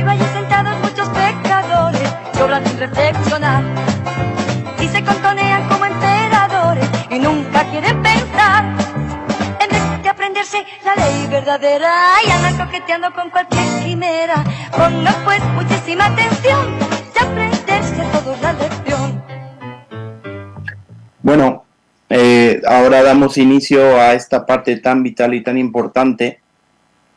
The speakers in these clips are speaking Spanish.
pero allí sentados muchos pecadores lloran sin reflexionar y se contonean como emperadores y nunca quieren pensar en vez de aprenderse la ley verdadera y andan coqueteando con cualquier quimera. Pongan pues muchísima atención y aprenderse todos la lección. Bueno, ahora damos inicio a esta parte tan vital y tan importante.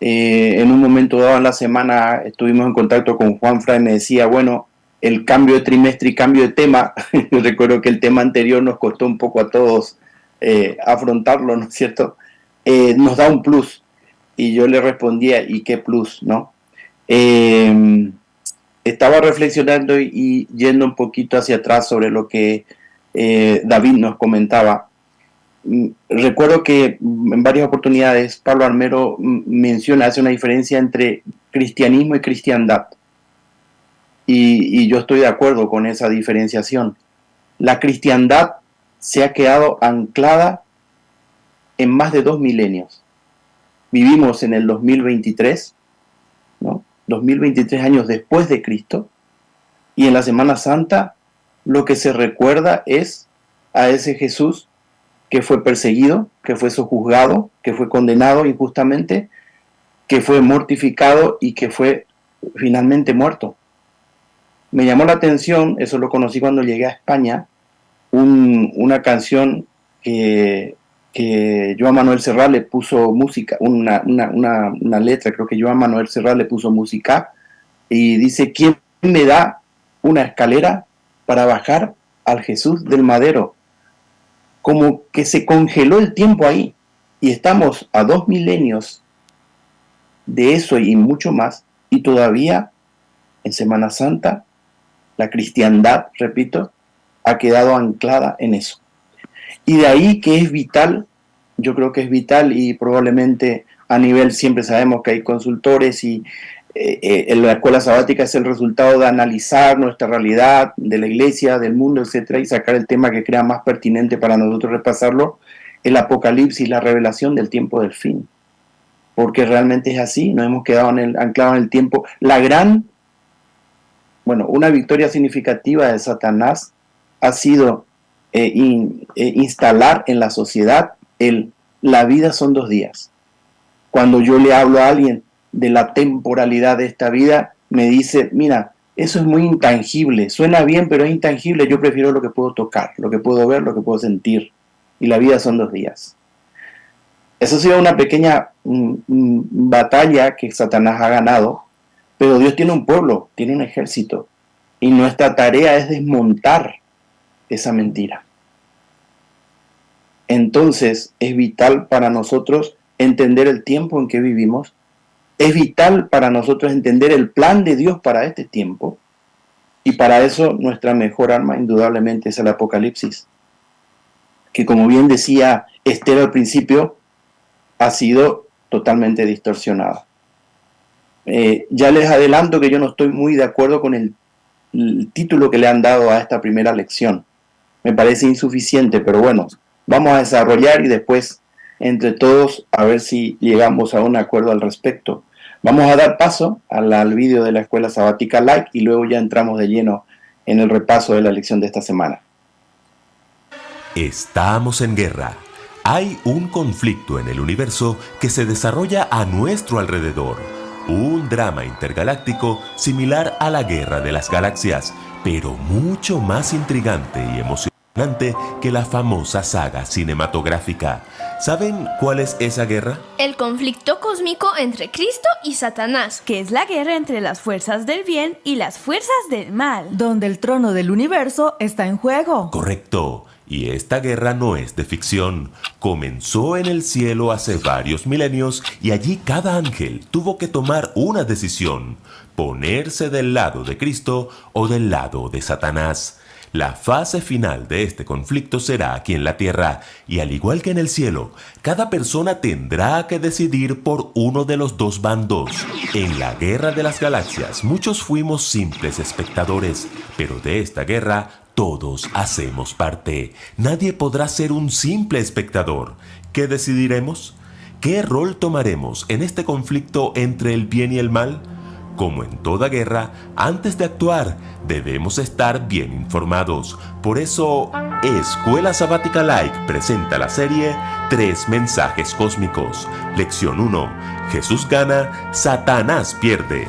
En un momento dado en la semana estuvimos en contacto con Juanfra y me decía, bueno, el cambio de trimestre y cambio de tema. Yo recuerdo que el tema anterior nos costó un poco a todos afrontarlo, ¿no es cierto? Nos da un plus. Y yo le respondía, ¿y qué plus, no? Estaba reflexionando y yendo un poquito hacia atrás sobre lo que David nos comentaba. Recuerdo que en varias oportunidades Pablo Armero hace una diferencia entre cristianismo y cristiandad. Y yo estoy de acuerdo con esa diferenciación. La cristiandad se ha quedado anclada en más de 2 milenios. Vivimos en el 2023, ¿no? 2023 años después de Cristo, y en la Semana Santa lo que se recuerda es a ese Jesús que fue perseguido, que fue sojuzgado, que fue condenado injustamente, que fue mortificado y que fue finalmente muerto. Me llamó la atención, eso lo conocí cuando llegué a España, una canción que Joan Manuel Serrat le puso música, una letra, creo que Joan Manuel Serrat le puso música, y dice, ¿quién me da una escalera para bajar al Jesús del madero? Como que se congeló el tiempo ahí, y estamos a 2 milenios de eso y mucho más, y todavía en Semana Santa la cristiandad, repito, ha quedado anclada en eso. Y de ahí que es vital, yo creo que es vital, y probablemente a nivel, siempre sabemos que hay consultores y en la escuela sabática es el resultado de analizar nuestra realidad, de la iglesia, del mundo, etcétera, y sacar el tema que crea más pertinente para nosotros repasarlo, el apocalipsis, la revelación del tiempo del fin. Porque realmente es así, nos hemos quedado anclados en el tiempo. Una victoria significativa de Satanás ha sido instalar en la sociedad la vida son 2 días. Cuando yo le hablo a alguien de la temporalidad de esta vida, me dice, mira, eso es muy intangible, suena bien, pero es intangible, yo prefiero lo que puedo tocar, lo que puedo ver, lo que puedo sentir, y la vida son 2 días. Eso ha sido una pequeña batalla que Satanás ha ganado, pero Dios tiene un pueblo, tiene un ejército, y nuestra tarea es desmontar esa mentira. Entonces es vital para nosotros entender el tiempo en que vivimos, es vital para nosotros entender el plan de Dios para este tiempo, y para eso nuestra mejor arma indudablemente es el Apocalipsis, que como bien decía Esther al principio, ha sido totalmente distorsionada. Ya les adelanto que yo no estoy muy de acuerdo con el título que le han dado a esta primera lección. Me parece insuficiente, pero bueno, vamos a desarrollar y después entre todos a ver si llegamos a un acuerdo al respecto. Vamos a dar paso al vídeo de la Escuela Sabática Live y luego ya entramos de lleno en el repaso de la lección de esta semana. Estamos en guerra. Hay un conflicto en el universo que se desarrolla a nuestro alrededor. Un drama intergaláctico similar a la Guerra de las Galaxias, pero mucho más intrigante y emocionante que la famosa saga cinematográfica. ¿Saben cuál es esa guerra? El conflicto cósmico entre Cristo y Satanás, que es la guerra entre las fuerzas del bien y las fuerzas del mal, donde el trono del universo está en juego. Correcto. Y esta guerra no es de ficción. Comenzó en el cielo hace varios milenios y allí cada ángel tuvo que tomar una decisión: ponerse del lado de Cristo o del lado de Satanás. La fase final de este conflicto será aquí en la tierra, y al igual que en el cielo, cada persona tendrá que decidir por uno de los 2 bandos. En la Guerra de las Galaxias, muchos fuimos simples espectadores, pero de esta guerra todos hacemos parte. Nadie podrá ser un simple espectador. ¿Qué decidiremos? ¿Qué rol tomaremos en este conflicto entre el bien y el mal? Como en toda guerra, antes de actuar, debemos estar bien informados. Por eso, Escuela Sabática Like presenta la serie 3 mensajes cósmicos. Lección 1. Jesús gana, Satanás pierde.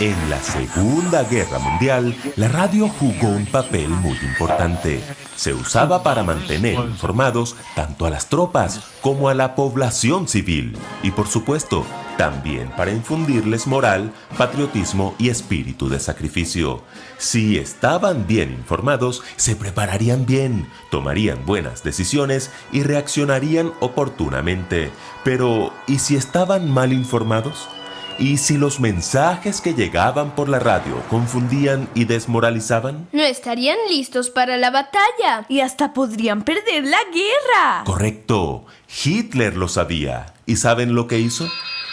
En la Segunda Guerra Mundial, la radio jugó un papel muy importante. Se usaba para mantener informados tanto a las tropas como a la población civil. Y por supuesto, también para infundirles moral, patriotismo y espíritu de sacrificio. Si estaban bien informados, se prepararían bien, tomarían buenas decisiones y reaccionarían oportunamente. Pero, ¿y si estaban mal informados? ¿Y si los mensajes que llegaban por la radio confundían y desmoralizaban? No estarían listos para la batalla. Y hasta podrían perder la guerra. Correcto. Hitler lo sabía. ¿Y saben lo que hizo?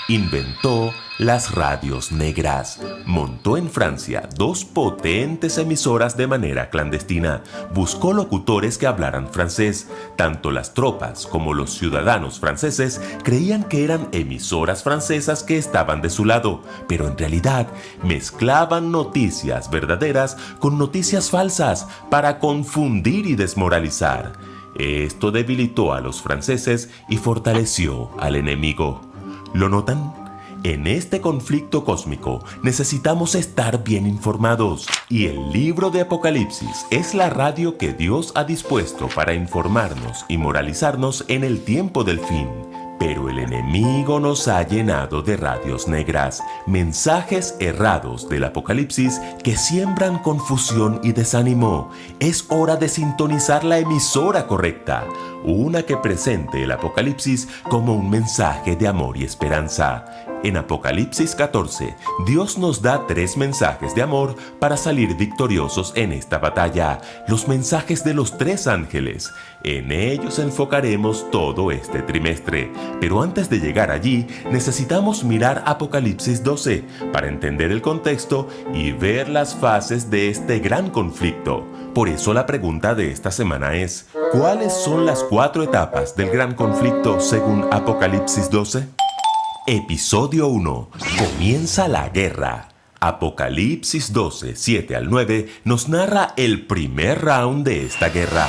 Inventó las radios negras. Montó en Francia 2 potentes emisoras de manera clandestina. Buscó locutores que hablaran francés. Tanto las tropas como los ciudadanos franceses creían que eran emisoras francesas que estaban de su lado, pero en realidad mezclaban noticias verdaderas con noticias falsas para confundir y desmoralizar. Esto debilitó a los franceses y fortaleció al enemigo. ¿Lo notan? En este conflicto cósmico necesitamos estar bien informados y el libro de Apocalipsis es la radio que Dios ha dispuesto para informarnos y moralizarnos en el tiempo del fin. Pero el enemigo nos ha llenado de radios negras, mensajes errados del Apocalipsis que siembran confusión y desánimo. Es hora de sintonizar la emisora correcta, una que presente el Apocalipsis como un mensaje de amor y esperanza. En Apocalipsis 14, Dios nos da 3 mensajes de amor para salir victoriosos en esta batalla, los mensajes de los 3 ángeles. En ellos enfocaremos todo este trimestre, pero antes de llegar allí, necesitamos mirar Apocalipsis 12 para entender el contexto y ver las fases de este gran conflicto. Por eso la pregunta de esta semana es, ¿cuáles son las 4 etapas del gran conflicto según Apocalipsis 12? Episodio 1. Comienza la guerra. Apocalipsis 12, 7 al 9 nos narra el primer round de esta guerra.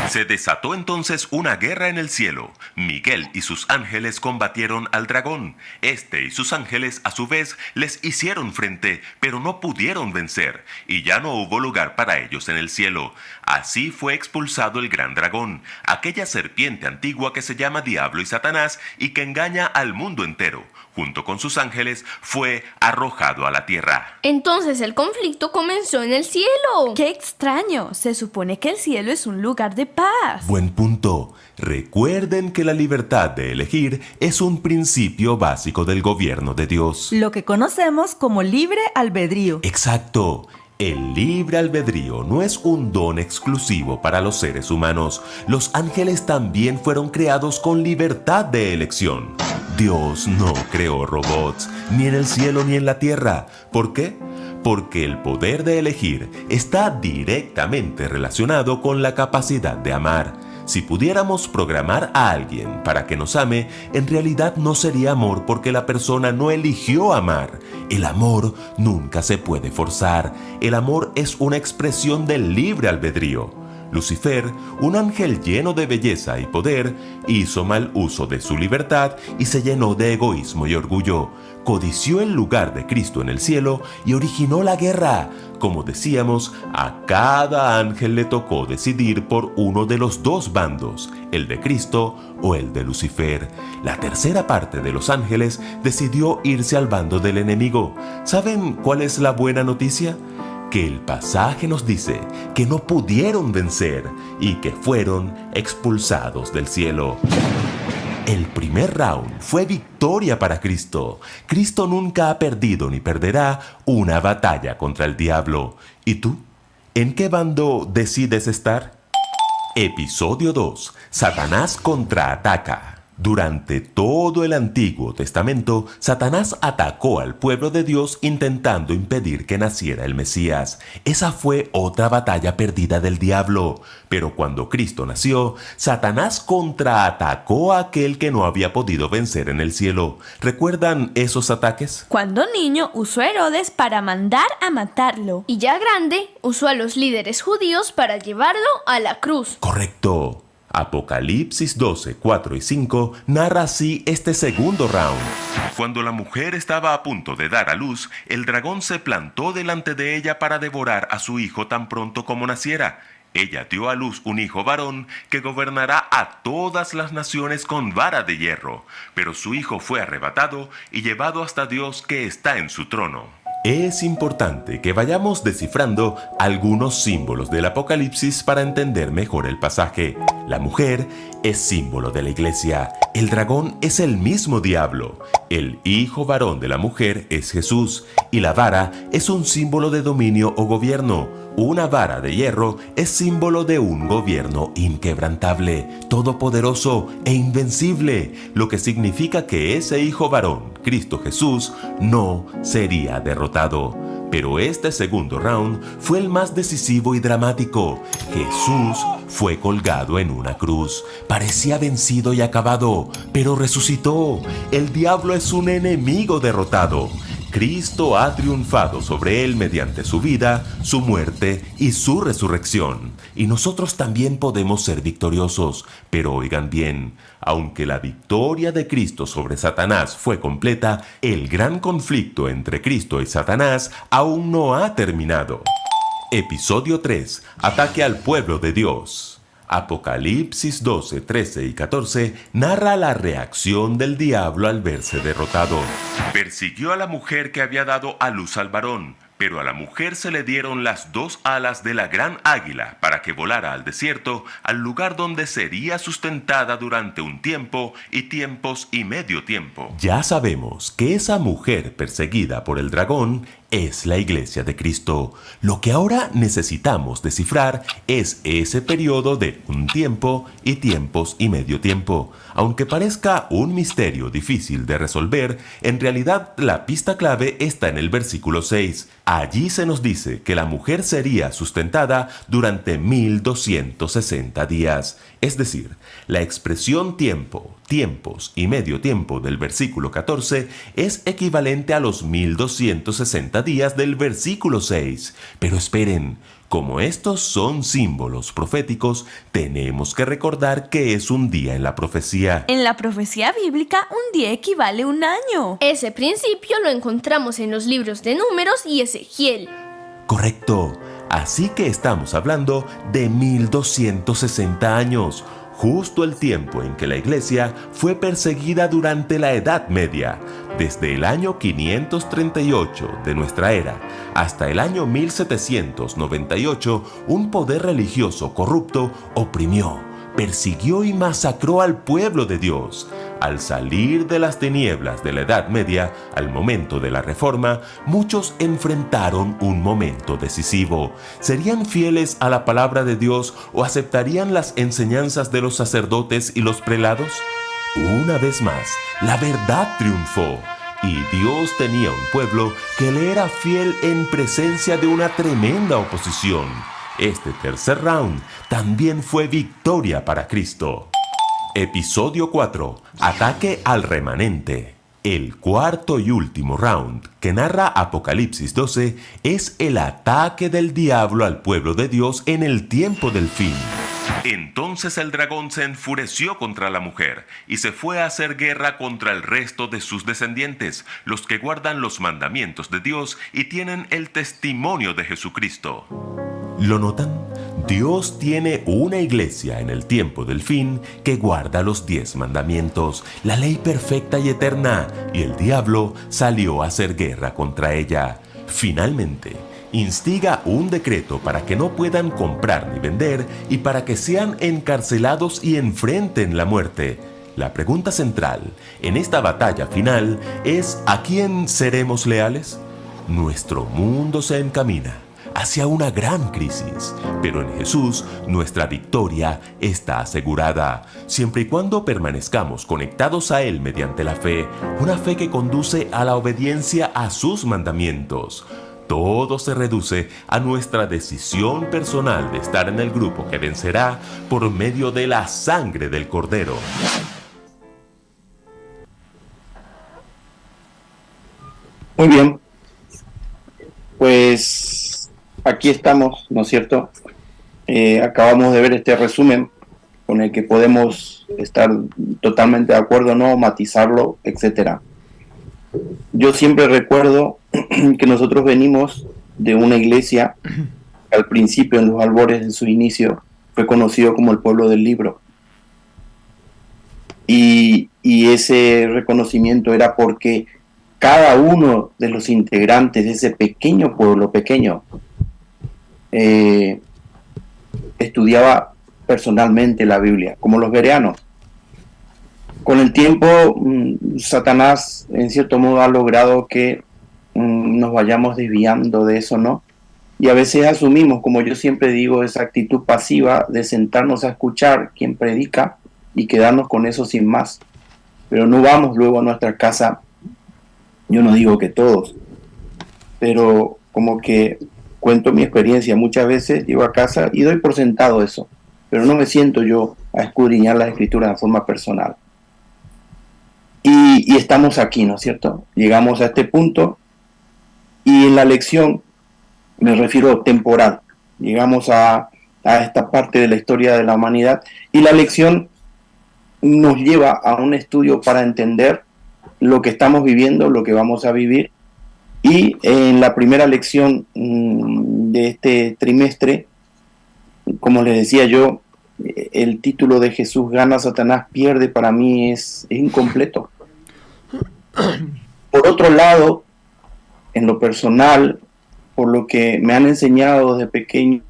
Se desató entonces una guerra en el cielo. Miguel y sus ángeles combatieron al dragón. Este y sus ángeles a su vez les hicieron frente, pero no pudieron vencer, y ya no hubo lugar para ellos en el cielo. Así fue expulsado el gran dragón, aquella serpiente antigua que se llama Diablo y Satanás y que engaña al mundo entero. Junto con sus ángeles fue arrojado a la tierra. Entonces el conflicto comenzó en el cielo. ¡Qué extraño! Se supone que el cielo es un lugar de paz. Buen punto. Recuerden que la libertad de elegir es un principio básico del gobierno de Dios. Lo que conocemos como libre albedrío. Exacto. El libre albedrío no es un don exclusivo para los seres humanos. Los ángeles también fueron creados con libertad de elección. Dios no creó robots, ni en el cielo ni en la tierra. ¿Por qué? Porque el poder de elegir está directamente relacionado con la capacidad de amar. Si pudiéramos programar a alguien para que nos ame, en realidad no sería amor porque la persona no eligió amar. El amor nunca se puede forzar. El amor es una expresión del libre albedrío. Lucifer, un ángel lleno de belleza y poder, hizo mal uso de su libertad y se llenó de egoísmo y orgullo. Codició el lugar de Cristo en el cielo y originó la guerra. Como decíamos, a cada ángel le tocó decidir por uno de los 2 bandos, el de Cristo o el de Lucifer. La tercera parte de los ángeles decidió irse al bando del enemigo. ¿Saben cuál es la buena noticia? Que el pasaje nos dice que no pudieron vencer y que fueron expulsados del cielo. El primer round fue victoria para Cristo. Cristo nunca ha perdido ni perderá una batalla contra el diablo. ¿Y tú? ¿En qué bando decides estar? Episodio 2. Satanás contraataca. Durante todo el Antiguo Testamento, Satanás atacó al pueblo de Dios intentando impedir que naciera el Mesías. Esa fue otra batalla perdida del diablo. Pero cuando Cristo nació, Satanás contraatacó a aquel que no había podido vencer en el cielo. ¿Recuerdan esos ataques? Cuando niño usó a Herodes para mandar a matarlo. Y ya grande, usó a los líderes judíos para llevarlo a la cruz. Correcto. Apocalipsis 12, 4 y 5 narra así este segundo round. Cuando la mujer estaba a punto de dar a luz, el dragón se plantó delante de ella para devorar a su hijo tan pronto como naciera. Ella dio a luz un hijo varón que gobernará a todas las naciones con vara de hierro, pero su hijo fue arrebatado y llevado hasta Dios que está en su trono. Es importante que vayamos descifrando algunos símbolos del Apocalipsis para entender mejor el pasaje. La mujer es símbolo de la iglesia. El dragón es el mismo diablo. El hijo varón de la mujer es Jesús. Y la vara es un símbolo de dominio o gobierno. Una vara de hierro es símbolo de un gobierno inquebrantable, todopoderoso e invencible, lo que significa que ese hijo varón, Cristo Jesús, no sería derrotado. Pero este segundo round fue el más decisivo y dramático. Jesús fue colgado en una cruz. Parecía vencido y acabado, pero resucitó. El diablo es un enemigo derrotado. Cristo ha triunfado sobre él mediante su vida, su muerte y su resurrección. Y nosotros también podemos ser victoriosos. Pero oigan bien, aunque la victoria de Cristo sobre Satanás fue completa, el gran conflicto entre Cristo y Satanás aún no ha terminado. Episodio 3. Ataque al pueblo de Dios. Apocalipsis 12, 13 y 14 narra la reacción del diablo al verse derrotado. Persiguió a la mujer que había dado a luz al varón, pero a la mujer se le dieron las dos alas de la gran águila para que volara al desierto, al lugar donde sería sustentada durante un tiempo y tiempos y medio tiempo. Ya sabemos que esa mujer perseguida por el dragón es la iglesia de Cristo. Lo que ahora necesitamos descifrar es ese periodo de un tiempo y tiempos y medio tiempo. Aunque parezca un misterio difícil de resolver, en realidad la pista clave está en el versículo 6. Allí se nos dice que la mujer sería sustentada durante 1260 días. Es decir, la expresión tiempo, tiempos y medio tiempo del versículo 14 es equivalente a los 1260 días del versículo 6. Pero esperen, como estos son símbolos proféticos, tenemos que recordar que es un día en la profecía. En la profecía bíblica, un día equivale a un año. Ese principio lo encontramos en los libros de Números y Ezequiel. Correcto. Así que estamos hablando de 1260 años, justo el tiempo en que la iglesia fue perseguida durante la Edad Media, desde el año 538 de nuestra era hasta el año 1798, un poder religioso corrupto oprimió, persiguió y masacró al pueblo de Dios. Al salir de las tinieblas de la Edad Media, al momento de la Reforma, muchos enfrentaron un momento decisivo. ¿Serían fieles a la palabra de Dios o aceptarían las enseñanzas de los sacerdotes y los prelados? Una vez más, la verdad triunfó. Y Dios tenía un pueblo que le era fiel en presencia de una tremenda oposición. Este tercer round también fue victoria para Cristo. Episodio 4. Ataque al remanente. El cuarto y último round que narra Apocalipsis 12 es el ataque del diablo al pueblo de Dios en el tiempo del fin. Entonces el dragón se enfureció contra la mujer y se fue a hacer guerra contra el resto de sus descendientes, los que guardan los mandamientos de Dios y tienen el testimonio de Jesucristo. ¿Lo notan? Dios tiene una iglesia en el tiempo del fin que guarda los 10 mandamientos, la ley perfecta y eterna, y el diablo salió a hacer guerra contra ella. Finalmente, instiga un decreto para que no puedan comprar ni vender y para que sean encarcelados y enfrenten la muerte. La pregunta central en esta batalla final es: ¿a quién seremos leales? Nuestro mundo se encamina hacia una gran crisis. Pero en Jesús nuestra victoria está asegurada, siempre y cuando permanezcamos conectados a Él mediante la fe, una fe que conduce a la obediencia a sus mandamientos. Todo se reduce a nuestra decisión personal de estar en el grupo que vencerá por medio de la sangre del Cordero. Muy bien, pues aquí estamos, ¿no es cierto? Acabamos de ver este resumen con el que podemos estar totalmente de acuerdo, no matizarlo, etcétera. Yo siempre recuerdo que nosotros venimos de una iglesia que al principio, en los albores de su inicio, fue conocido como el pueblo del libro. Y ese reconocimiento era porque cada uno de los integrantes de ese pequeño pueblo, estudiaba personalmente la Biblia, como los bereanos. Con el tiempo, Satanás, en cierto modo, ha logrado que nos vayamos desviando de eso, ¿no? Y a veces asumimos, como yo siempre digo, esa actitud pasiva de sentarnos a escuchar quien predica y quedarnos con eso sin más. Pero no vamos luego a nuestra casa, yo no digo que todos, pero como que cuento mi experiencia, muchas veces llego a casa y doy por sentado eso, pero no me siento yo a escudriñar las escrituras de forma personal. Y estamos aquí, ¿no es cierto? Llegamos a este punto y en la lección, me refiero temporal, llegamos a esta parte de la historia de la humanidad y la lección nos lleva a un estudio para entender lo que estamos viviendo, lo que vamos a vivir. Y en la primera lección de este trimestre, como les decía yo, el título de Jesús gana, Satanás pierde, para mí es incompleto. Por otro lado, en lo personal, por lo que me han enseñado desde pequeño,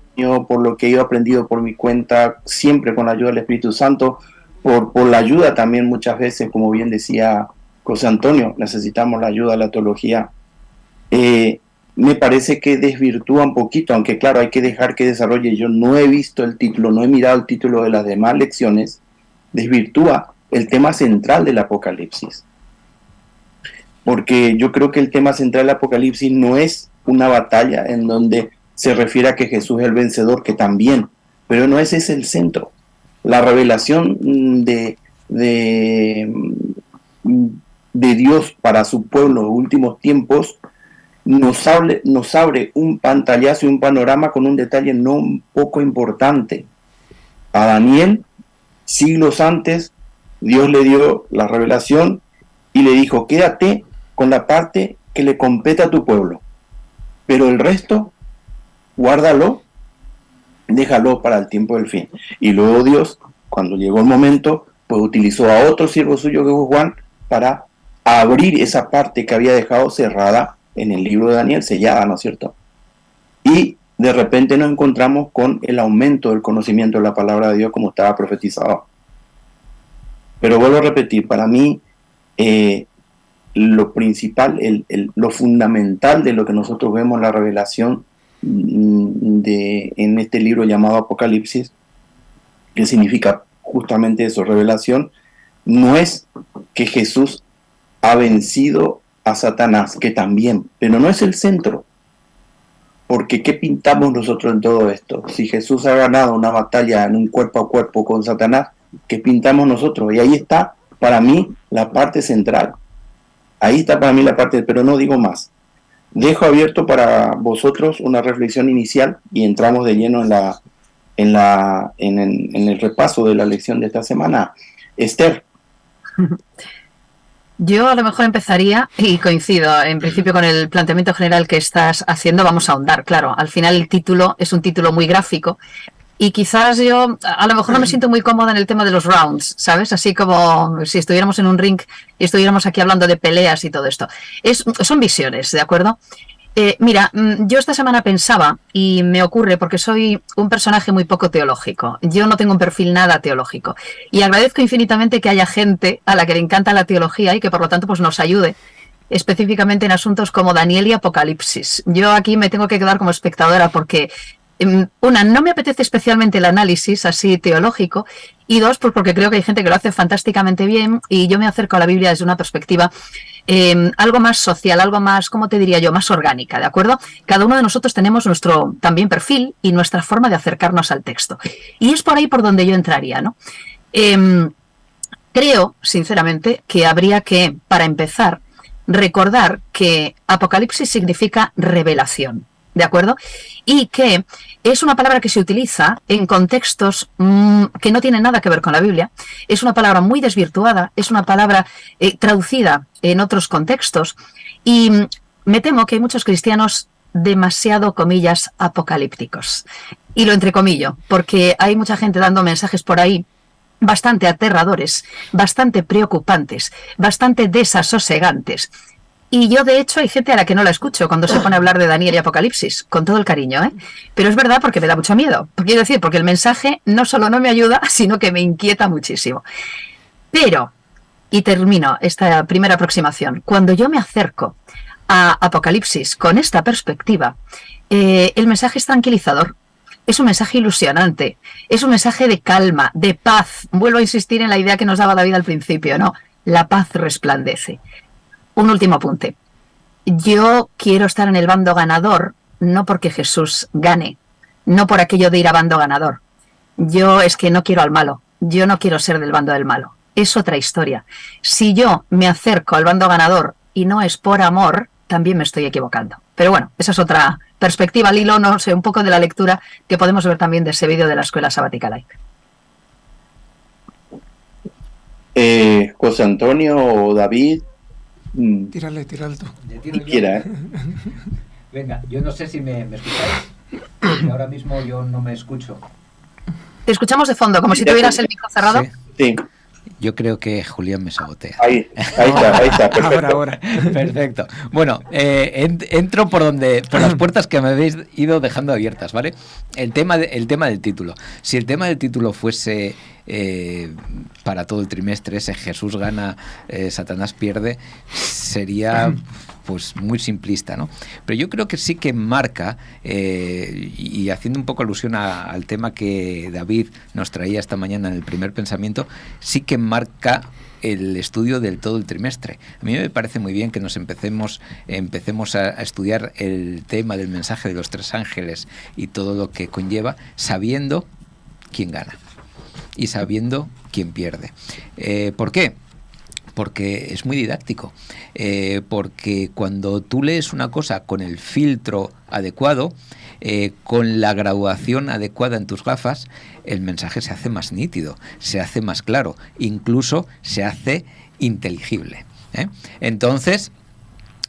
por lo que he aprendido por mi cuenta, siempre con la ayuda del Espíritu Santo, por la ayuda también muchas veces, como bien decía José Antonio, necesitamos la ayuda de la teología, me parece que desvirtúa un poquito, aunque claro, hay que dejar que desarrolle. Yo no he visto el título, no he mirado el título de las demás lecciones, desvirtúa el tema central del Apocalipsis. Porque yo creo que el tema central del Apocalipsis no es una batalla en donde se refiere a que Jesús es el vencedor, que también, pero no ese es el centro. La revelación de Dios para su pueblo en los últimos tiempos nos abre un pantallazo y un panorama con un detalle no un poco importante. A Daniel, siglos antes, Dios le dio la revelación y le dijo: quédate con la parte que le compete a tu pueblo, pero el resto, guárdalo, déjalo para el tiempo del fin. Y luego Dios, cuando llegó el momento, pues utilizó a otro siervo suyo que fue Juan para abrir esa parte que había dejado cerrada en el libro de Daniel, sellada, ¿no es cierto? Y de repente nos encontramos con el aumento del conocimiento de la palabra de Dios como estaba profetizado. Pero vuelvo a repetir, para mí lo principal, lo fundamental de lo que nosotros vemos en la revelación en este libro llamado Apocalipsis, que significa justamente eso, revelación, no es que Jesús ha vencido a Satanás, que también, pero no es el centro. Porque ¿qué pintamos nosotros en todo esto? Si Jesús ha ganado una batalla en un cuerpo a cuerpo con Satanás, ¿qué pintamos nosotros? Y ahí está para mí la parte central. Ahí está para mí la parte, pero no digo más. Dejo abierto para vosotros una reflexión inicial y entramos de lleno en el repaso de la lección de esta semana. Esther. Yo a lo mejor empezaría, y coincido en principio con el planteamiento general que estás haciendo, vamos a ahondar, claro. Al final el título es un título muy gráfico y quizás yo a lo mejor no me siento muy cómoda en el tema de los rounds, ¿sabes? Así como si estuviéramos en un ring y estuviéramos aquí hablando de peleas y todo esto. Son visiones, ¿de acuerdo? Mira, yo esta semana pensaba, y me ocurre porque soy un personaje muy poco teológico, yo no tengo un perfil nada teológico, y agradezco infinitamente que haya gente a la que le encanta la teología y que por lo tanto pues nos ayude específicamente en asuntos como Daniel y Apocalipsis. Yo aquí me tengo que quedar como espectadora porque, una, no me apetece especialmente el análisis así teológico, y dos, pues porque creo que hay gente que lo hace fantásticamente bien y yo me acerco a la Biblia desde una perspectiva algo más social, algo más, ¿cómo te diría yo?, más orgánica, ¿de acuerdo? Cada uno de nosotros tenemos nuestro también perfil y nuestra forma de acercarnos al texto. Y es por ahí por donde yo entraría, ¿no? Creo, sinceramente, que habría que, para empezar, recordar que Apocalipsis significa revelación, ¿de acuerdo? Y que es una palabra que se utiliza en contextos que no tienen nada que ver con la Biblia. Es una palabra muy desvirtuada, es una palabra traducida en otros contextos, y me temo que hay muchos cristianos demasiado, comillas, apocalípticos. Y lo entrecomillo, porque hay mucha gente dando mensajes por ahí bastante aterradores, bastante preocupantes, bastante desasosegantes. Y yo, de hecho, hay gente a la que no la escucho cuando se pone a hablar de Daniel y Apocalipsis, con todo el cariño, ¿eh? Pero es verdad, porque me da mucho miedo. Quiero decir, porque el mensaje no solo no me ayuda, sino que me inquieta muchísimo. Pero, y termino esta primera aproximación, cuando yo me acerco a Apocalipsis con esta perspectiva, el mensaje es tranquilizador. Es un mensaje ilusionante, es un mensaje de calma, de paz. Vuelvo a insistir en la idea que nos daba David al principio, ¿no? La paz resplandece. Un último apunte. Yo quiero estar en el bando ganador, no porque Jesús gane, no por aquello de ir a bando ganador. Yo es que no quiero al malo, yo no quiero ser del bando del malo. Es otra historia. Si yo me acerco al bando ganador y no es por amor, también me estoy equivocando. Pero bueno, esa es otra perspectiva al hilo, no sé, un poco de la lectura que podemos ver también de ese vídeo de la Escuela Sabática Live. José Antonio o David. Tírale tú. Si quiera, Venga, yo no sé si me escucháis, porque ahora mismo yo no me escucho. Te escuchamos de fondo, como si tuvieras el micro cerrado. Sí. Yo creo que Julián me sabotea. Ahí está, perfecto. Ahora. Perfecto. Bueno, entro por las puertas que me habéis ido dejando abiertas, ¿vale? El tema del título. Si el tema del título fuese para todo el trimestre, ese Jesús gana, Satanás pierde, sería pues muy simplista, ¿no? Pero yo creo que sí que marca, y haciendo un poco alusión al tema que David nos traía esta mañana en el primer pensamiento, sí que marca el estudio del todo el trimestre. A mí me parece muy bien que nos empecemos a estudiar el tema del mensaje de los tres ángeles y todo lo que conlleva, sabiendo quién gana y sabiendo quién pierde. ¿Por qué? Porque es muy didáctico, porque cuando tú lees una cosa con el filtro adecuado, con la graduación adecuada en tus gafas, el mensaje se hace más nítido, se hace más claro, incluso se hace inteligible, ¿eh? Entonces,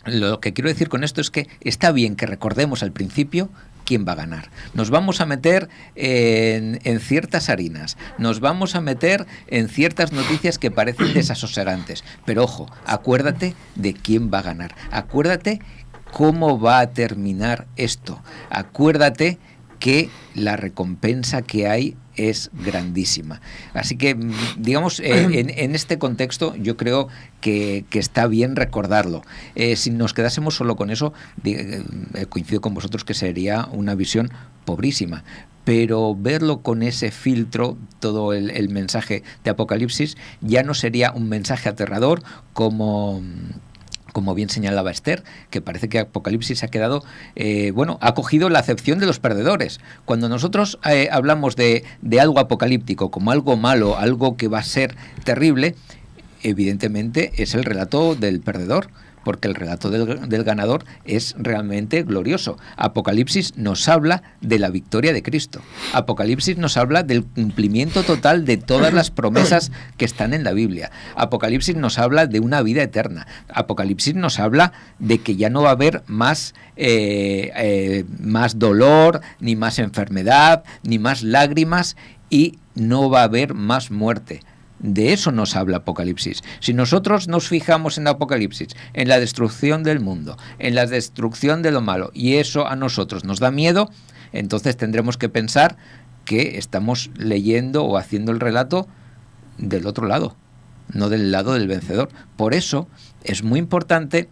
lo que quiero decir con esto es que está bien que recordemos al principio quién va a ganar. Nos vamos a meter en ciertas harinas, nos vamos a meter en ciertas noticias que parecen desasosegantes, pero ojo, acuérdate de quién va a ganar, acuérdate cómo va a terminar esto, acuérdate que la recompensa que hay es grandísima. Así que, digamos, en este contexto yo creo que está bien recordarlo. Si nos quedásemos solo con eso, coincido con vosotros que sería una visión pobrísima. Pero verlo con ese filtro, todo el mensaje de Apocalipsis, ya no sería un mensaje aterrador como bien señalaba Esther, que parece que Apocalipsis ha quedado, ha cogido la acepción de los perdedores. Cuando nosotros hablamos de algo apocalíptico como algo malo, algo que va a ser terrible, evidentemente es el relato del perdedor, porque el relato del ganador es realmente glorioso. Apocalipsis nos habla de la victoria de Cristo. Apocalipsis nos habla del cumplimiento total de todas las promesas que están en la Biblia. Apocalipsis nos habla de una vida eterna. Apocalipsis nos habla de que ya no va a haber más dolor, ni más enfermedad, ni más lágrimas, y no va a haber más muerte. De eso nos habla Apocalipsis. Si nosotros nos fijamos en Apocalipsis, en la destrucción del mundo, en la destrucción de lo malo, y eso a nosotros nos da miedo, entonces tendremos que pensar que estamos leyendo o haciendo el relato del otro lado, no del lado del vencedor. Por eso es muy importante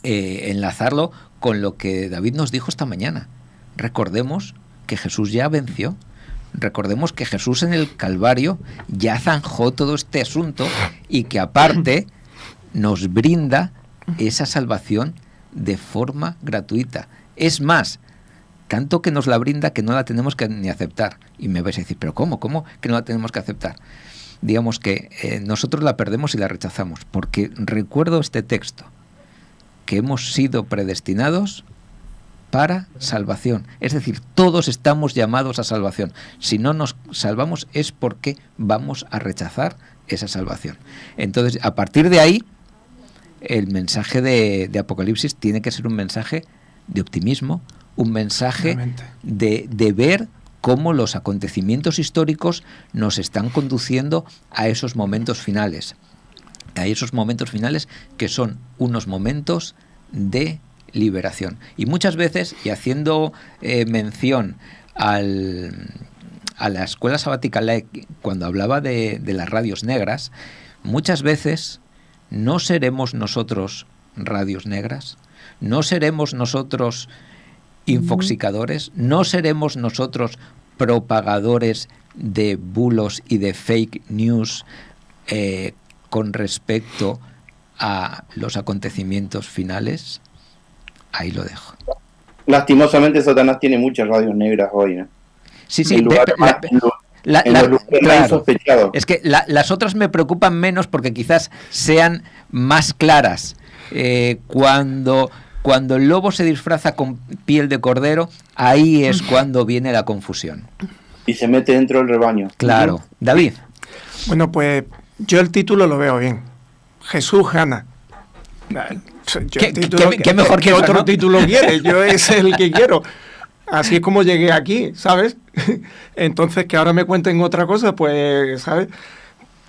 enlazarlo con lo que David nos dijo esta mañana. Recordemos que Jesús ya venció. Recordemos que Jesús en el Calvario ya zanjó todo este asunto y que aparte nos brinda esa salvación de forma gratuita. Es más, tanto que nos la brinda que no la tenemos que ni aceptar. Y me vais a decir, ¿pero cómo? ¿Cómo que no la tenemos que aceptar? Digamos que nosotros la perdemos y la rechazamos, porque recuerdo este texto, que hemos sido predestinados para salvación. Es decir, todos estamos llamados a salvación. Si no nos salvamos es porque vamos a rechazar esa salvación. Entonces, a partir de ahí, el mensaje de Apocalipsis tiene que ser un mensaje de optimismo, un mensaje de ver cómo los acontecimientos históricos nos están conduciendo a esos momentos finales. A esos momentos finales que son unos momentos de liberación. Y muchas veces, y haciendo mención a la escuela sabática cuando hablaba de las radios negras, muchas veces no seremos nosotros radios negras, no seremos nosotros infoxicadores, no seremos nosotros propagadores de bulos y de fake news con respecto a los acontecimientos finales. Ahí lo dejo. Lastimosamente Satanás tiene muchas radios negras hoy, ¿no? Sí, sí. Claro, es que las otras me preocupan menos porque quizás sean más claras. Cuando el lobo se disfraza con piel de cordero, ahí es cuando viene la confusión. Y se mete dentro del rebaño. Claro. David. Bueno, pues yo el título lo veo bien. Jesús gana. ¿Qué mejor que otro ¿no? título quieres? Yo es el que quiero. Así es como llegué aquí, ¿sabes? Entonces, que ahora me cuenten otra cosa, pues, ¿sabes?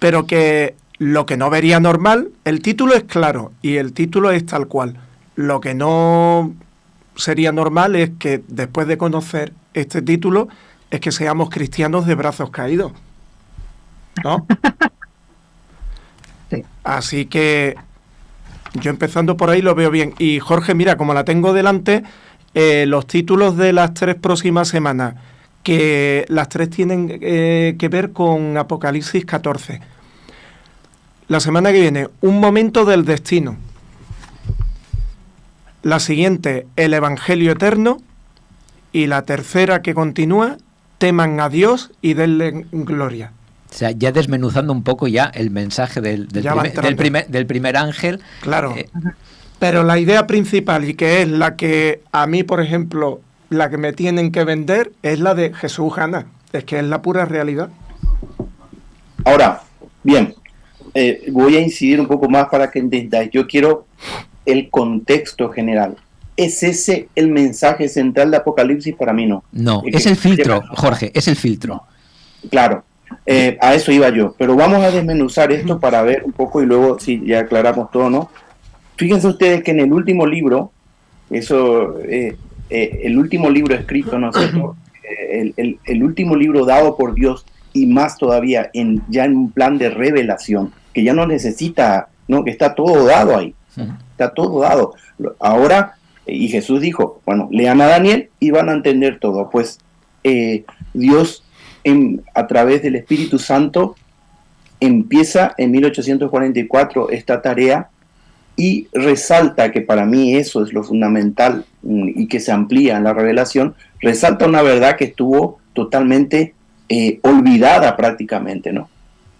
Pero que lo que no vería normal, el título es claro y el título es tal cual. Lo que no sería normal es que después de conocer este título, es que seamos cristianos de brazos caídos, ¿no? Sí. Así que yo empezando por ahí lo veo bien. Y Jorge, mira, como la tengo delante, los títulos de las 3 próximas semanas, que las 3 tienen que ver con Apocalipsis 14. La semana que viene, un momento del destino. La siguiente, el Evangelio eterno. Y la tercera que continúa, teman a Dios y denle gloria. O sea, ya desmenuzando un poco ya el mensaje del primer ángel. Claro. Pero la idea principal, y que es la que a mí, por ejemplo, la que me tienen que vender, es la de Jesús gana. Es que es la pura realidad. Ahora, bien, voy a incidir un poco más para que entendáis. Yo quiero el contexto general. ¿Es ese el mensaje central de Apocalipsis? Para mí no. No, es el filtro, Jorge, es el filtro. Claro. A eso iba yo, pero vamos a desmenuzar esto para ver un poco y luego sí, ya aclaramos todo, ¿no? Fíjense ustedes que en el último libro, el último libro escrito, ¿no es cierto? El último libro dado por Dios y más todavía ya en un plan de revelación, que ya no necesita, ¿no? Que está todo dado ahí, está todo dado. Ahora, y Jesús dijo, bueno, lean a Daniel y van a entender todo, pues Dios a través del Espíritu Santo empieza en 1844 esta tarea y resalta, que para mí eso es lo fundamental y que se amplía en la revelación, resalta una verdad que estuvo totalmente olvidada prácticamente, ¿no?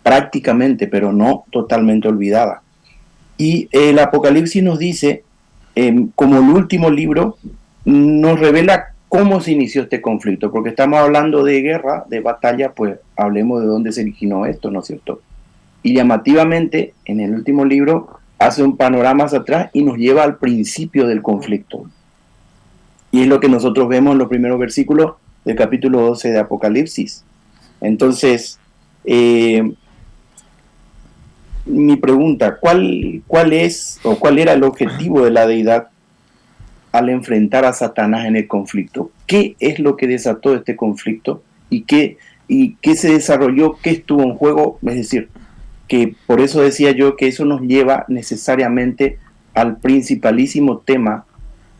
Prácticamente, pero no totalmente olvidada. Y el Apocalipsis nos dice, como el último libro, nos revela cómo se inició este conflicto, porque estamos hablando de guerra, de batalla, pues hablemos de dónde se originó esto, ¿no es cierto? Y llamativamente, en el último libro, hace un panorama hacia atrás y nos lleva al principio del conflicto. Y es lo que nosotros vemos en los primeros versículos del capítulo 12 de Apocalipsis. Entonces, mi pregunta, ¿cuál es o cuál era el objetivo de la deidad al enfrentar a Satanás en el conflicto? ¿Qué es lo que desató este conflicto? ¿Y qué se desarrolló? ¿Qué estuvo en juego? Es decir, que por eso decía yo que eso nos lleva necesariamente al principalísimo tema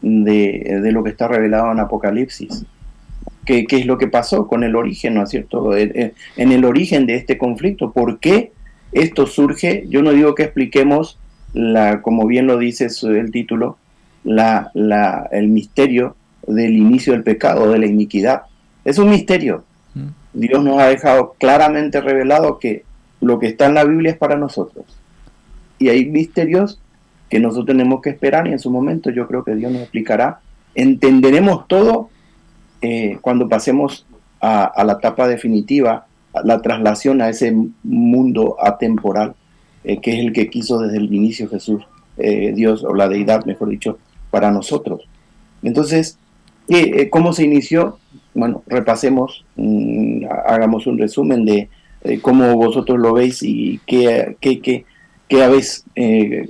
de lo que está revelado en Apocalipsis. ¿Qué es lo que pasó con el origen, ¿no es cierto? En el origen de este conflicto. ¿Por qué esto surge? Yo no digo que expliquemos, como bien lo dice el título, el misterio del inicio del pecado, de la iniquidad. Es un misterio. Dios nos ha dejado claramente revelado que lo que está en la Biblia es para nosotros. Y hay misterios que nosotros tenemos que esperar, y en su momento yo creo que Dios nos explicará. Entenderemos todo cuando pasemos a la etapa definitiva, la traslación a ese mundo atemporal, que es el que quiso desde el inicio Jesús, Dios, o la deidad, mejor dicho, para nosotros. Entonces, ¿cómo se inició? Bueno, repasemos, hagamos un resumen de cómo vosotros lo veis y qué habéis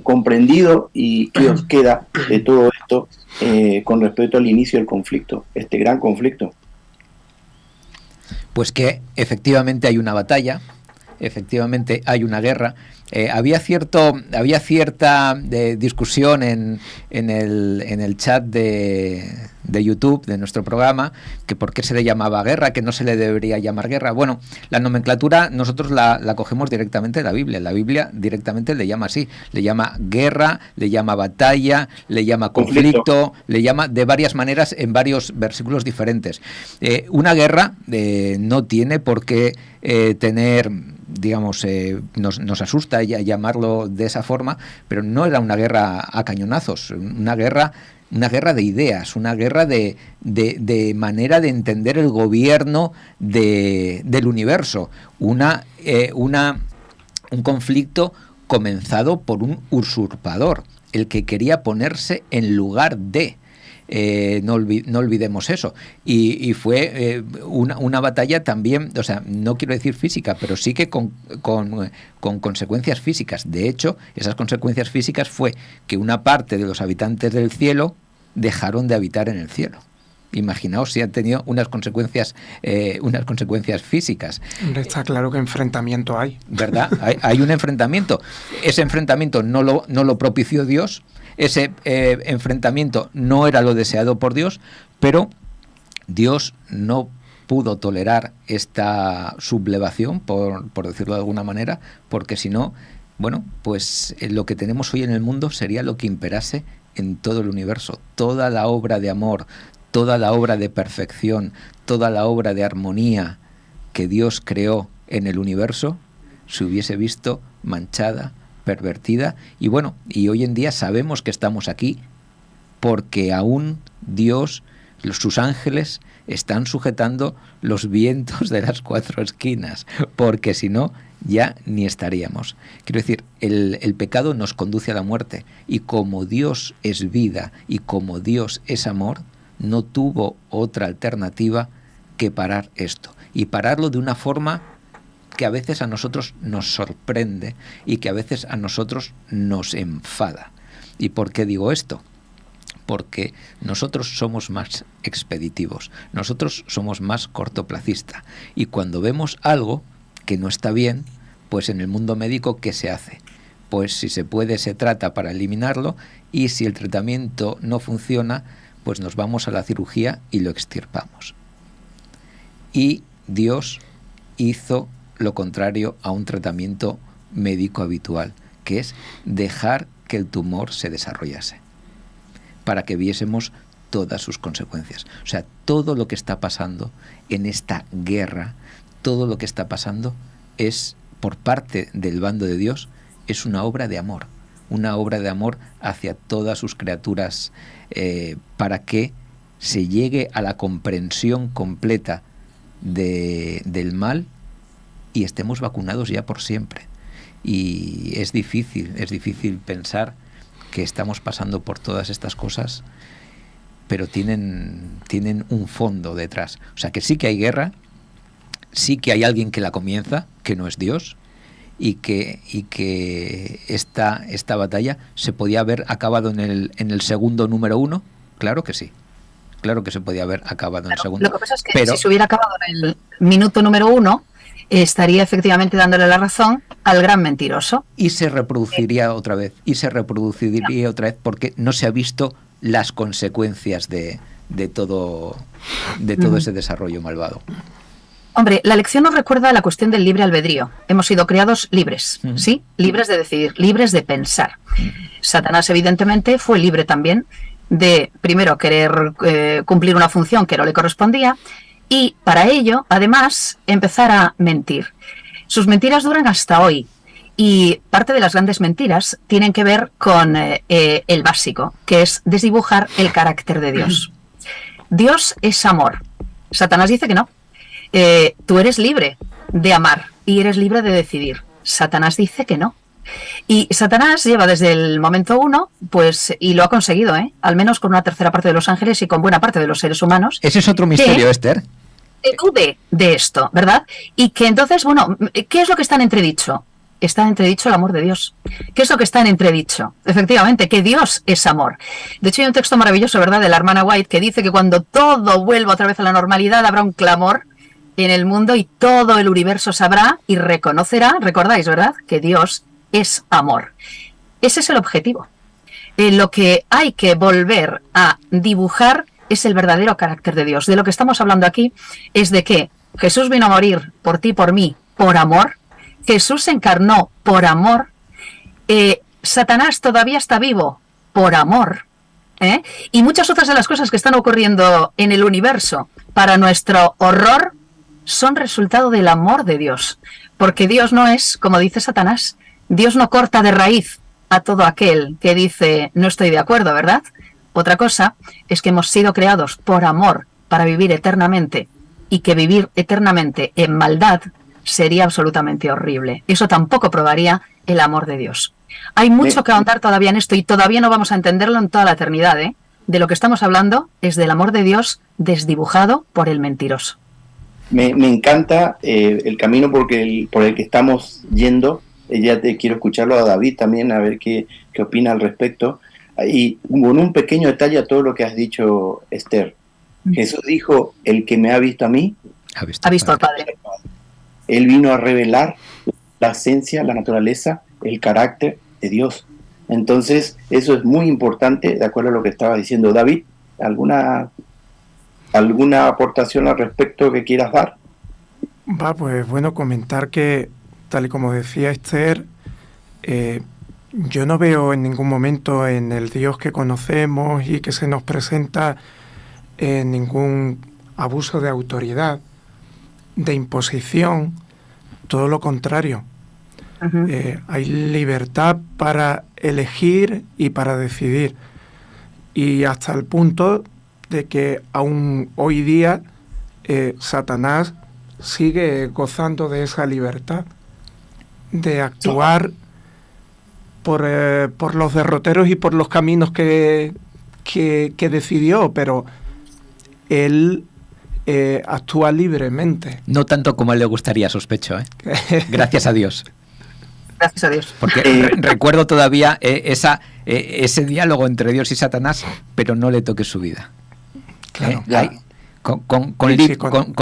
comprendido y qué os queda de todo esto con respecto al inicio del conflicto, este gran conflicto. Pues que efectivamente hay una batalla, efectivamente hay una guerra. Había cierta discusión en el chat de YouTube de nuestro programa, que por qué se le llamaba guerra, que no se le debería llamar guerra. Bueno, la nomenclatura nosotros la cogemos directamente de la Biblia. La Biblia directamente le llama así, le llama guerra, le llama batalla, le llama conflicto, le llama de varias maneras en varios versículos diferentes. Una guerra no tiene por qué tener, digamos, nos asusta llamarlo de esa forma, pero no era una guerra a cañonazos, una guerra de ideas, una guerra de manera de entender el gobierno del universo, un conflicto comenzado por un usurpador, el que quería ponerse en lugar de. No olvidemos eso. Y fue una batalla también, o sea, no quiero decir física, pero sí que con consecuencias físicas. De hecho, esas consecuencias físicas fue que una parte de los habitantes del cielo dejaron de habitar en el cielo. Imaginaos si han tenido unas consecuencias físicas. Está claro que enfrentamiento hay. ¿Verdad? Hay un enfrentamiento. Ese enfrentamiento no lo propició Dios. Ese enfrentamiento no era lo deseado por Dios, pero Dios no pudo tolerar esta sublevación, por decirlo de alguna manera, porque si no, bueno, pues lo que tenemos hoy en el mundo sería lo que imperase en todo el universo. Toda la obra de amor, toda la obra de perfección, toda la obra de armonía que Dios creó en el universo se hubiese visto manchada, pervertida, y bueno, y hoy en día sabemos que estamos aquí porque aún Dios, sus ángeles están sujetando los vientos de las cuatro esquinas, porque si no, ya ni estaríamos. Quiero decir, el pecado nos conduce a la muerte, y como Dios es vida y como Dios es amor, no tuvo otra alternativa que parar esto, y pararlo de una forma que a veces a nosotros nos sorprende y que a veces a nosotros nos enfada. ¿Y por qué digo esto? Porque nosotros somos más expeditivos, nosotros somos más cortoplacistas, y cuando vemos algo que no está bien, pues en el mundo médico, ¿qué se hace? Pues si se puede, se trata para eliminarlo, y si el tratamiento no funciona, pues nos vamos a la cirugía y lo extirpamos. Y Dios hizo lo contrario a un tratamiento médico habitual, que es dejar que el tumor se desarrollase, para que viésemos todas sus consecuencias. O sea, todo lo que está pasando en esta guerra, todo lo que está pasando es, por parte del bando de Dios, es una obra de amor hacia todas sus criaturas, para que se llegue a la comprensión completa del mal y estemos vacunados ya por siempre. Y es difícil pensar que estamos pasando por todas estas cosas, pero tienen un fondo detrás. O sea, que sí que hay guerra, sí que hay alguien que la comienza, que no es Dios, y que esta batalla se podía haber acabado en el segundo número 1, claro que sí. Claro que se podía haber acabado en el segundo. Lo que pasa es que si se hubiera acabado en el minuto número 1, estaría efectivamente dándole la razón al gran mentiroso. Y se reproduciría otra vez, porque no se ha visto las consecuencias de todo ese desarrollo malvado. Hombre, la lección nos recuerda la cuestión del libre albedrío. Hemos sido creados libres, ¿sí? Libres de decidir, libres de pensar. Satanás, evidentemente, fue libre también de, primero, querer cumplir una función que no le correspondía y, para ello, además, empezar a mentir. Sus mentiras duran hasta hoy y parte de las grandes mentiras tienen que ver con el básico, que es desdibujar el carácter de Dios. Dios es amor. Satanás dice que no. Tú eres libre de amar y eres libre de decidir. Satanás dice que no. Y Satanás lleva desde el momento 1, pues, y lo ha conseguido, al menos con una tercera parte de los ángeles y con buena parte de los seres humanos. Ese es otro misterio, Esther. Que dude de esto, ¿verdad? Y que entonces, bueno, ¿qué es lo que está en entredicho? Está en entredicho el amor de Dios. ¿Qué es lo que está en entredicho? Efectivamente, que Dios es amor. De hecho, hay un texto maravilloso, ¿verdad?, de la hermana White, que dice que cuando todo vuelva otra vez a la normalidad habrá un clamor en el mundo y todo el universo sabrá y reconocerá, recordáis, ¿verdad?, que Dios es amor. Ese es el objetivo. Lo que hay que volver a dibujar es el verdadero carácter de Dios. De lo que estamos hablando aquí es de que Jesús vino a morir por ti, por mí, por amor. Jesús se encarnó por amor. Satanás todavía está vivo por amor. Y muchas otras de las cosas que están ocurriendo en el universo para nuestro horror son resultado del amor de Dios. Porque Dios no es, como dice Satanás, Dios no corta de raíz a todo aquel que dice no estoy de acuerdo, ¿verdad? Otra cosa es que hemos sido creados por amor para vivir eternamente y que vivir eternamente en maldad sería absolutamente horrible. Eso tampoco probaría el amor de Dios. Hay mucho que ahondar todavía en esto y todavía no vamos a entenderlo en toda la eternidad. De lo que estamos hablando es del amor de Dios desdibujado por el mentiroso. Me encanta el camino por el que estamos yendo. Ya te quiero escucharlo a David también, a ver qué opina al respecto. Y con un pequeño detalle a todo lo que has dicho, Esther. Jesús dijo, el que me ha visto a mí, ha visto al Padre. Él vino a revelar la esencia, la naturaleza, el carácter de Dios. Entonces, eso es muy importante, de acuerdo a lo que estaba diciendo David. ¿Alguna aportación al respecto que quieras dar? Pues bueno, comentar que, tal y como decía Esther, yo no veo en ningún momento en el Dios que conocemos y que se nos presenta ningún abuso de autoridad, de imposición, todo lo contrario. Hay libertad para elegir y para decidir. Y hasta el punto de que aún hoy día Satanás sigue gozando de esa libertad de actuar por los derroteros y por los caminos que decidió, pero él actúa libremente. No tanto como a él le gustaría, sospecho, Gracias a Dios. Gracias a Dios. Porque recuerdo todavía ese diálogo entre Dios y Satanás, pero no le toque su vida. Claro. Con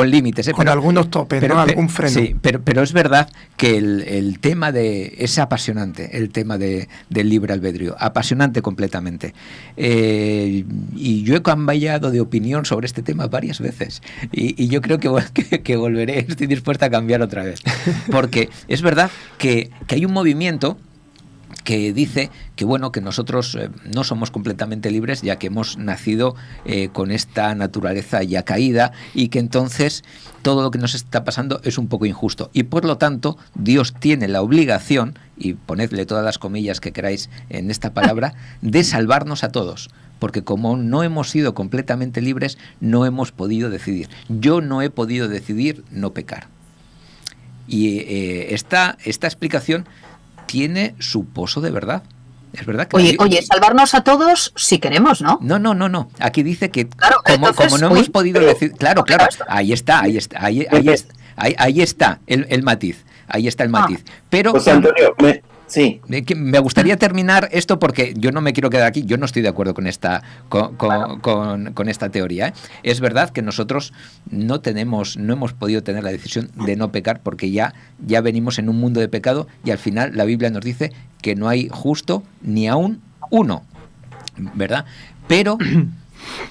límites. Con algunos topes, ¿no? Algún freno. Sí, pero es verdad que el tema es apasionante, el tema del libre albedrío, apasionante completamente. Y yo he cambiado de opinión sobre este tema varias veces. Y yo creo que volveré, estoy dispuesta a cambiar otra vez. Porque es verdad que hay un movimiento que dice que bueno, que nosotros no somos completamente libres, ya que hemos nacido con esta naturaleza ya caída, y que entonces todo lo que nos está pasando es un poco injusto, y por lo tanto Dios tiene la obligación, y ponedle todas las comillas que queráis en esta palabra, de salvarnos a todos, porque como no hemos sido completamente libres, no hemos podido decidir. Yo no he podido decidir no pecar. Y esta explicación tiene su pozo de verdad. Es verdad que oye, salvarnos a todos si queremos, ¿no? No. Aquí dice que claro, como no hemos podido decir, claro, ahí está el matiz. Ahí está el matiz. Pero José Antonio, Sí. Me gustaría terminar esto porque yo no me quiero quedar aquí. Yo no estoy de acuerdo con esta con esta teoría, ¿eh? Es verdad que nosotros no hemos podido tener la decisión de no pecar porque ya venimos en un mundo de pecado y al final la Biblia nos dice que no hay justo ni aún uno, ¿verdad? Pero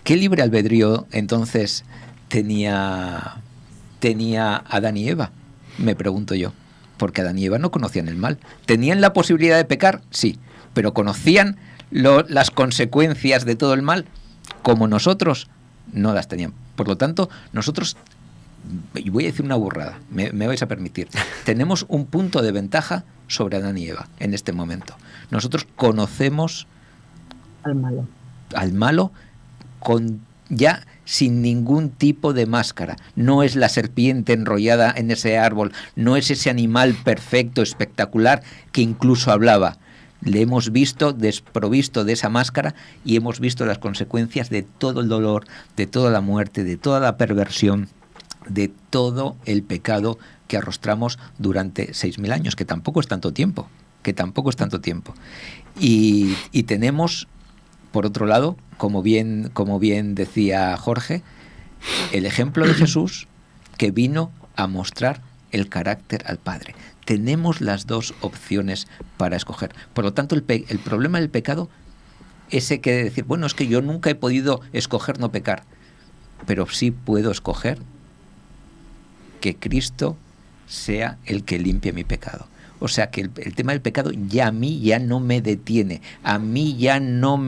¿qué libre albedrío entonces tenía Adán y Eva? Me pregunto yo. Porque Adán y Eva no conocían el mal. ¿Tenían la posibilidad de pecar? Sí. ¿Pero conocían las consecuencias de todo el mal? Como nosotros, no las tenían. Por lo tanto, nosotros, y voy a decir una burrada, me vais a permitir, tenemos un punto de ventaja sobre Adán y Eva en este momento. Nosotros conocemos al malo con ya sin ningún tipo de máscara. No es la serpiente enrollada en ese árbol, no es ese animal perfecto, espectacular, que incluso hablaba. Le hemos visto desprovisto de esa máscara y hemos visto las consecuencias de todo el dolor, de toda la muerte, de toda la perversión, de todo el pecado que arrostramos durante 6.000 años, que tampoco es tanto tiempo, Y tenemos, por otro lado, como bien decía Jorge, el ejemplo de Jesús que vino a mostrar el carácter al Padre. Tenemos las dos opciones para escoger. Por lo tanto, el problema del pecado, ese que decir, bueno, es que yo nunca he podido escoger no pecar, pero sí puedo escoger que Cristo sea el que limpie mi pecado. O sea que el tema del pecado ya a mí ya no me detiene, a mí ya no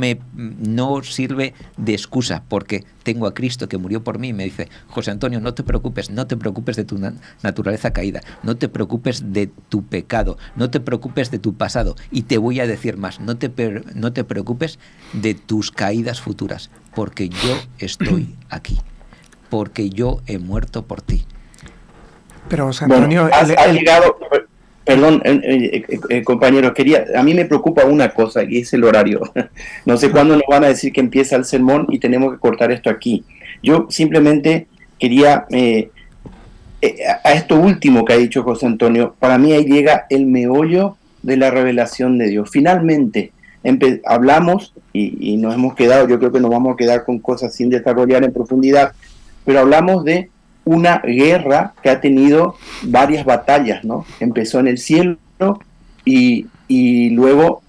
sirve de excusa, porque tengo a Cristo que murió por mí y me dice, José Antonio, no te preocupes de tu naturaleza caída, no te preocupes de tu pecado, no te preocupes de tu pasado, y te voy a decir más, no te preocupes de tus caídas futuras, porque yo estoy aquí, porque yo he muerto por ti. Pero José Antonio... Bueno, has llegado... Perdón, compañero, a mí me preocupa una cosa, y es el horario. No sé cuándo nos van a decir que empieza el sermón y tenemos que cortar esto aquí. Yo simplemente quería, a esto último que ha dicho José Antonio, para mí ahí llega el meollo de la revelación de Dios. Finalmente, hablamos y nos hemos quedado, yo creo que nos vamos a quedar con cosas sin desarrollar en profundidad, pero hablamos de una guerra que ha tenido varias batallas, ¿no? Empezó en el cielo y luego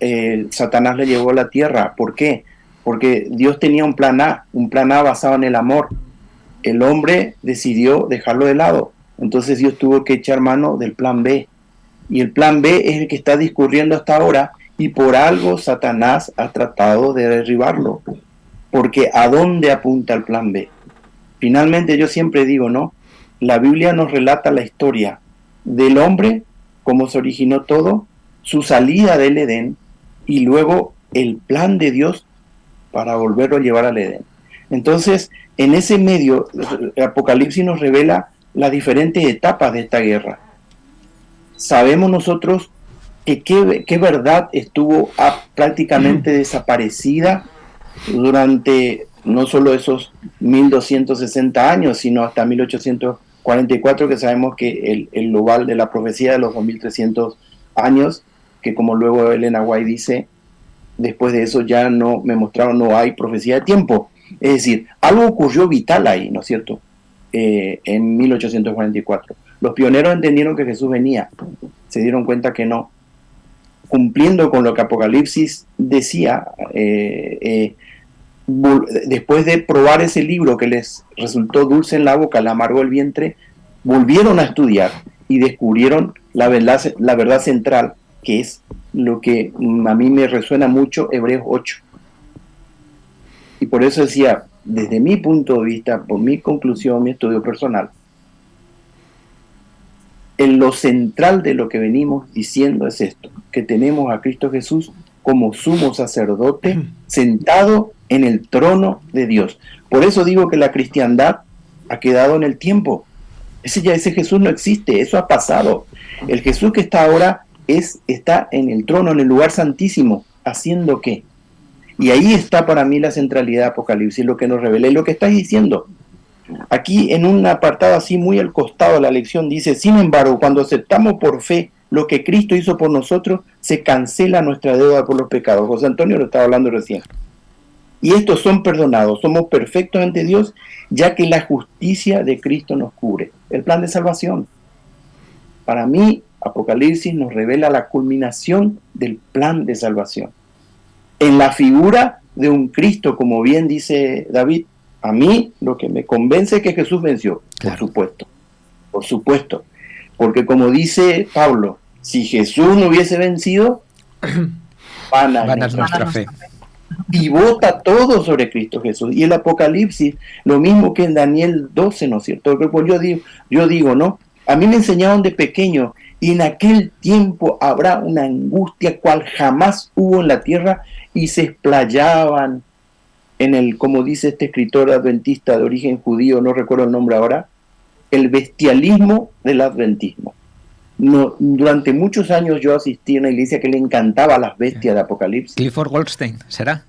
Satanás le llevó a la tierra. ¿Por qué? Porque Dios tenía un plan A basado en el amor. El hombre decidió dejarlo de lado. Entonces Dios tuvo que echar mano del plan B. Y el plan B es el que está discurriendo hasta ahora, y por algo Satanás ha tratado de derribarlo. Porque ¿a dónde apunta el plan B? Finalmente yo siempre digo, ¿no? La Biblia nos relata la historia del hombre, cómo se originó todo, su salida del Edén y luego el plan de Dios para volverlo a llevar al Edén. Entonces, en ese medio, el Apocalipsis nos revela las diferentes etapas de esta guerra. Sabemos nosotros que qué verdad estuvo prácticamente desaparecida durante no solo esos 1260 años, sino hasta 1844, que sabemos que el global de la profecía de los 2300 años, que como luego Elena White dice, después de eso ya no hay profecía de tiempo. Es decir, algo ocurrió vital ahí, ¿no es cierto? En 1844. Los pioneros entendieron que Jesús venía, se dieron cuenta que no. Cumpliendo con lo que Apocalipsis decía, después de probar ese libro que les resultó dulce en la boca, le amargó el vientre, volvieron a estudiar y descubrieron la verdad central, que es lo que a mí me resuena mucho, Hebreos 8. Y por eso decía, desde mi punto de vista, por mi conclusión, mi estudio personal, en lo central de lo que venimos diciendo es esto, que tenemos a Cristo Jesús como sumo sacerdote sentado en el trono de Dios. Por eso digo que la cristiandad ha quedado en el tiempo. Ese Jesús no existe, eso ha pasado. El Jesús que está ahora está en el trono, en el lugar santísimo, ¿haciendo qué? Y ahí está para mí la centralidad de Apocalipsis, lo que nos revela y lo que estás diciendo. Aquí en un apartado así muy al costado de la lección dice, sin embargo, cuando aceptamos por fe lo que Cristo hizo por nosotros, se cancela nuestra deuda por los pecados. José Antonio lo estaba hablando recién. Y estos son perdonados, somos perfectos ante Dios, ya que la justicia de Cristo nos cubre. El plan de salvación. Para mí, Apocalipsis nos revela la culminación del plan de salvación. En la figura de un Cristo, como bien dice David, a mí lo que me convence es que Jesús venció, Claro. por supuesto. Porque como dice Pablo, si Jesús no hubiese vencido, vana Van a es nuestra fe. y vota todo sobre Cristo Jesús. Y el Apocalipsis, lo mismo que en Daniel 12, ¿no es cierto? Porque yo digo, ¿no? A mí me enseñaron de pequeño, y en aquel tiempo habrá una angustia cual jamás hubo en la tierra, y se explayaban en el, como dice este escritor adventista de origen judío, no recuerdo el nombre ahora, el bestialismo del adventismo. No, durante muchos años yo asistí a una iglesia que le encantaba a las bestias de Apocalipsis. Clifford Goldstein, ¿será?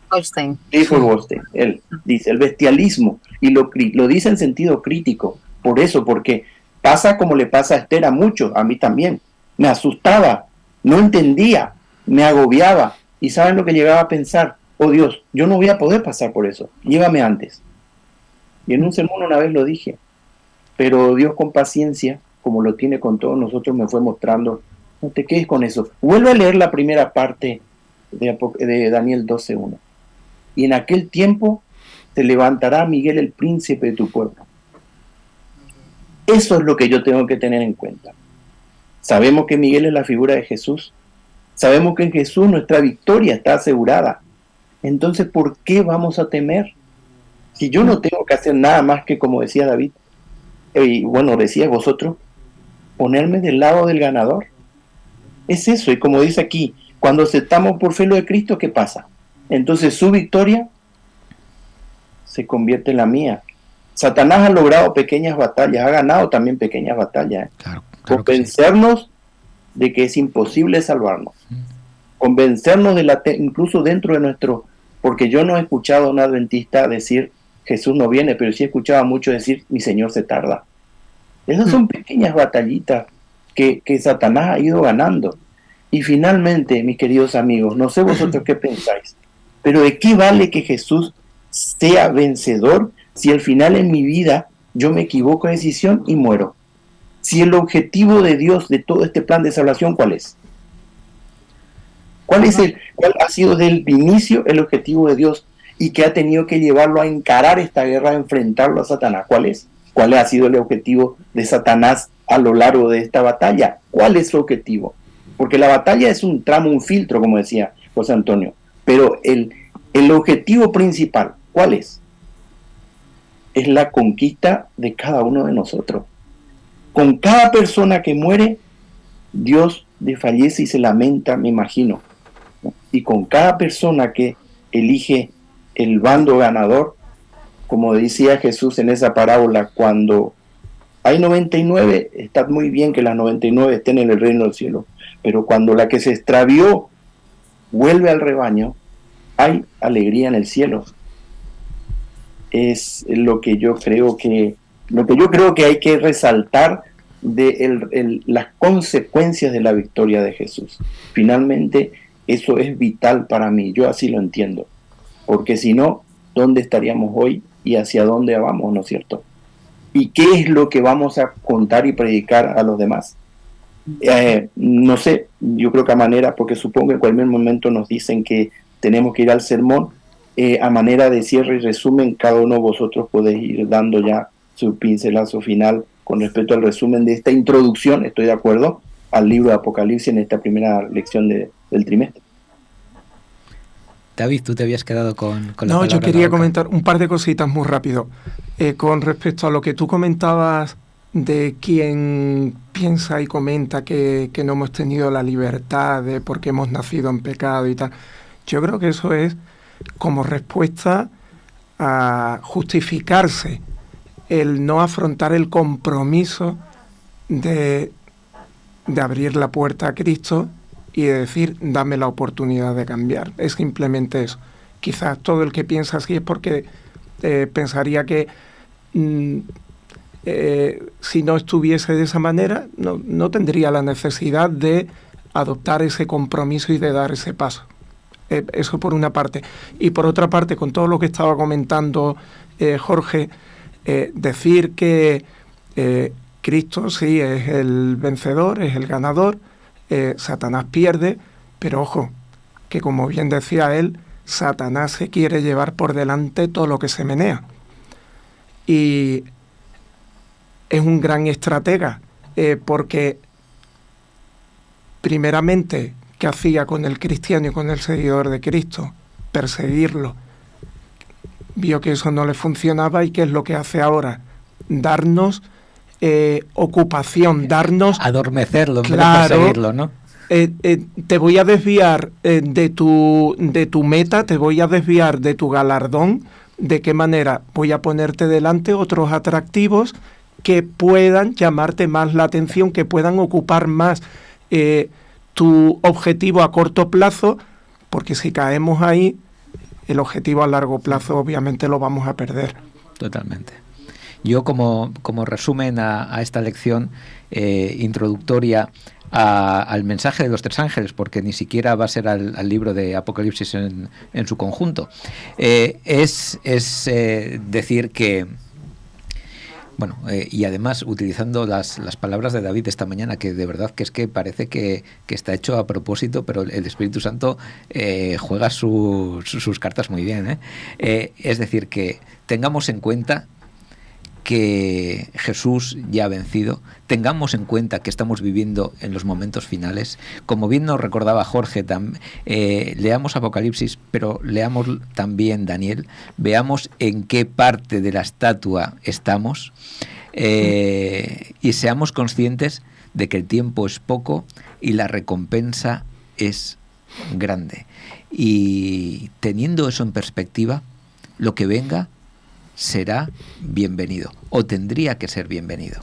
Goldstein. Clifford Goldstein, él dice el bestialismo, y lo dice en sentido crítico, por eso, porque pasa como le pasa a Esther a muchos, a mí también. Me asustaba, no entendía, me agobiaba, y ¿saben lo que llegaba a pensar? Oh Dios, yo no voy a poder pasar por eso, llévame antes. Y en un sermón una vez lo dije, pero Dios con paciencia, como lo tiene con todos nosotros, me fue mostrando, no te quedes con eso. Vuelve a leer la primera parte de Daniel 12:1. Y en aquel tiempo te levantará Miguel el príncipe de tu pueblo. Eso es lo que yo tengo que tener en cuenta. Sabemos que Miguel es la figura de Jesús. Sabemos que en Jesús nuestra victoria está asegurada. Entonces, ¿por qué vamos a temer? Si yo no tengo que hacer nada más que, como decía David, y bueno, decías vosotros, ponerme del lado del ganador. Es eso, y como dice aquí, cuando aceptamos por fe lo de Cristo, ¿qué pasa? Entonces su victoria se convierte en la mía. Satanás ha logrado pequeñas batallas, ha ganado también pequeñas batallas. Claro, claro que sí. Convencernos de que es imposible salvarnos. Convencernos incluso dentro de nuestro... Porque yo no he escuchado a un adventista decir Jesús no viene, pero sí he escuchado a muchos decir mi Señor se tarda. Esas son pequeñas batallitas que Satanás ha ido ganando. Y finalmente, mis queridos amigos, no sé vosotros qué pensáis, pero ¿de qué vale que Jesús sea vencedor si al final en mi vida yo me equivoco de decisión y muero? Si el objetivo de Dios de todo este plan de salvación, ¿cuál es? ¿Cuál ha sido desde el inicio el objetivo de Dios y que ha tenido que llevarlo a encarar esta guerra, a enfrentarlo a Satanás? ¿Cuál es? ¿Cuál ha sido el objetivo de Satanás a lo largo de esta batalla? ¿Cuál es su objetivo? Porque la batalla es un tramo, un filtro, como decía José Antonio, pero el objetivo principal, ¿cuál es? Es la conquista de cada uno de nosotros. Con cada persona que muere, Dios desfallece y se lamenta, me imagino. Y con cada persona que elige el bando ganador, como decía Jesús en esa parábola, cuando hay 99, está muy bien que las 99 estén en el reino del cielo, pero cuando la que se extravió vuelve al rebaño, hay alegría en el cielo. Es lo que yo creo que hay que resaltar de las consecuencias de la victoria de Jesús. Finalmente, eso es vital para mí, yo así lo entiendo, porque si no, ¿dónde estaríamos hoy y hacia dónde vamos, no es cierto? ¿Y qué es lo que vamos a contar y predicar a los demás? No sé, yo creo que a manera, porque supongo que en cualquier momento nos dicen que tenemos que ir al sermón, a manera de cierre y resumen, cada uno de vosotros podéis ir dando ya su pincelazo final con respecto al resumen de esta introducción, estoy de acuerdo, al libro de Apocalipsis en esta primera lección del trimestre. David, tú te habías quedado con la No, palabra yo en la quería boca. comentar un par de cositas muy rápido. Con respecto a lo que tú comentabas de quien piensa y comenta que no hemos tenido la libertad de porque hemos nacido en pecado y tal. Yo creo que eso es como respuesta a justificarse el no afrontar el compromiso de abrir la puerta a Cristo y de decir, dame la oportunidad de cambiar. Es simplemente eso. Quizás todo el que piensa así es porque pensaría que si no estuviese de esa manera, no tendría la necesidad de adoptar ese compromiso y de dar ese paso. Eso por una parte. Y por otra parte, con todo lo que estaba comentando Jorge, decir que Cristo sí es el vencedor, es el ganador, Satanás pierde, pero ojo, que como bien decía él, Satanás se quiere llevar por delante todo lo que se menea. Y es un gran estratega, porque primeramente, ¿qué hacía con el cristiano y con el seguidor de Cristo? Perseguirlo. Vio que eso no le funcionaba y ¿qué es lo que hace ahora? Darnos ocupación, darnos... Adormecerlo, en vez de claro, perseguirlo, ¿no? Te voy a desviar de tu meta, te voy a desviar de tu galardón. ¿De qué manera? Voy a ponerte delante otros atractivos que puedan llamarte más la atención, que puedan ocupar más tu objetivo a corto plazo, porque si caemos ahí, el objetivo a largo plazo obviamente lo vamos a perder. Totalmente. Yo como resumen a esta lección introductoria al mensaje de los tres ángeles, porque ni siquiera va a ser al libro de Apocalipsis en su conjunto, es decir que, bueno, y además utilizando las palabras de David esta mañana, que de verdad que es que parece que está hecho a propósito, pero el Espíritu Santo juega sus cartas muy bien, es decir, que tengamos en cuenta que Jesús ya ha vencido, tengamos en cuenta que estamos viviendo en los momentos finales. Como bien nos recordaba Jorge, leamos Apocalipsis, pero leamos también Daniel, veamos en qué parte de la estatua estamos y seamos conscientes de que el tiempo es poco y la recompensa es grande. Y teniendo eso en perspectiva, lo que venga será bienvenido, o tendría que ser bienvenido.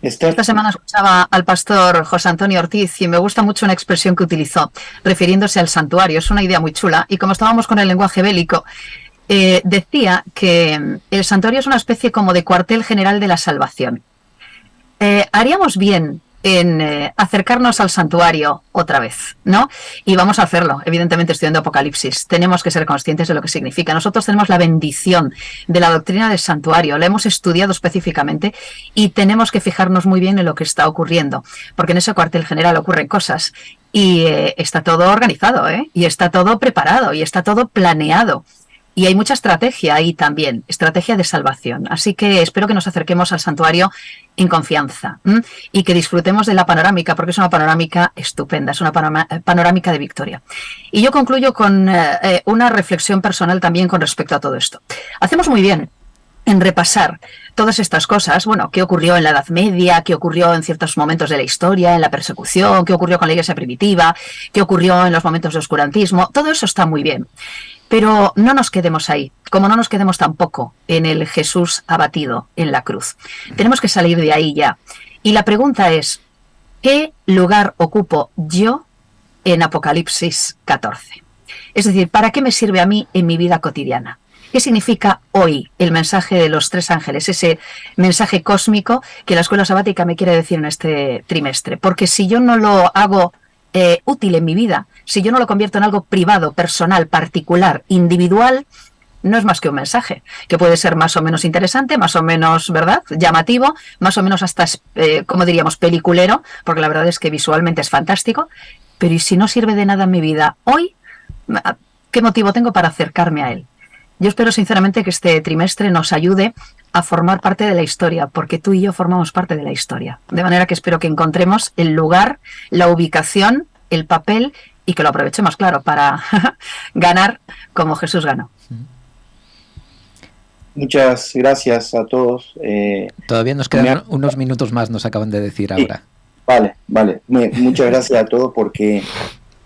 Esta semana escuchaba al pastor José Antonio Ortiz y me gusta mucho una expresión que utilizó, refiriéndose al santuario. Es una idea muy chula y como estábamos con el lenguaje bélico, decía que el santuario es una especie como de cuartel general de la salvación. Haríamos bien en acercarnos al santuario otra vez, ¿no? Y vamos a hacerlo, evidentemente estudiando Apocalipsis. Tenemos que ser conscientes de lo que significa. Nosotros tenemos la bendición de la doctrina del santuario, la hemos estudiado específicamente y tenemos que fijarnos muy bien en lo que está ocurriendo, porque en ese cuartel general ocurren cosas y está todo organizado, y está todo preparado y está todo planeado. Y hay mucha estrategia ahí también, estrategia de salvación. Así que espero que nos acerquemos al santuario en confianza y que disfrutemos de la panorámica, porque es una panorámica estupenda, es una panorámica de victoria. Y yo concluyo con una reflexión personal también con respecto a todo esto. Hacemos muy bien en repasar todas estas cosas, bueno, qué ocurrió en la Edad Media, qué ocurrió en ciertos momentos de la historia, en la persecución, qué ocurrió con la Iglesia primitiva, qué ocurrió en los momentos de oscurantismo, todo eso está muy bien. Pero no nos quedemos ahí, como no nos quedemos tampoco en el Jesús abatido en la cruz. Tenemos que salir de ahí ya. Y la pregunta es, ¿qué lugar ocupo yo en Apocalipsis 14? Es decir, ¿para qué me sirve a mí en mi vida cotidiana? ¿Qué significa hoy el mensaje de los tres ángeles? Ese mensaje cósmico que la escuela sabática me quiere decir en este trimestre. Porque si yo no lo hago útil en mi vida, si yo no lo convierto en algo privado, personal, particular, individual, no es más que un mensaje, que puede ser más o menos interesante, más o menos, ¿verdad?, llamativo, más o menos hasta, como diríamos, peliculero, porque la verdad es que visualmente es fantástico, pero ¿y si no sirve de nada en mi vida hoy? ¿Qué motivo tengo para acercarme a él? Yo espero sinceramente que este trimestre nos ayude a formar parte de la historia, porque tú y yo formamos parte de la historia. De manera que espero que encontremos el lugar, la ubicación, el papel y que lo aprovechemos, claro, para ganar como Jesús ganó. Muchas gracias a todos. Todavía nos quedan unos minutos más, nos acaban de decir ahora. Vale. Muchas gracias a todos porque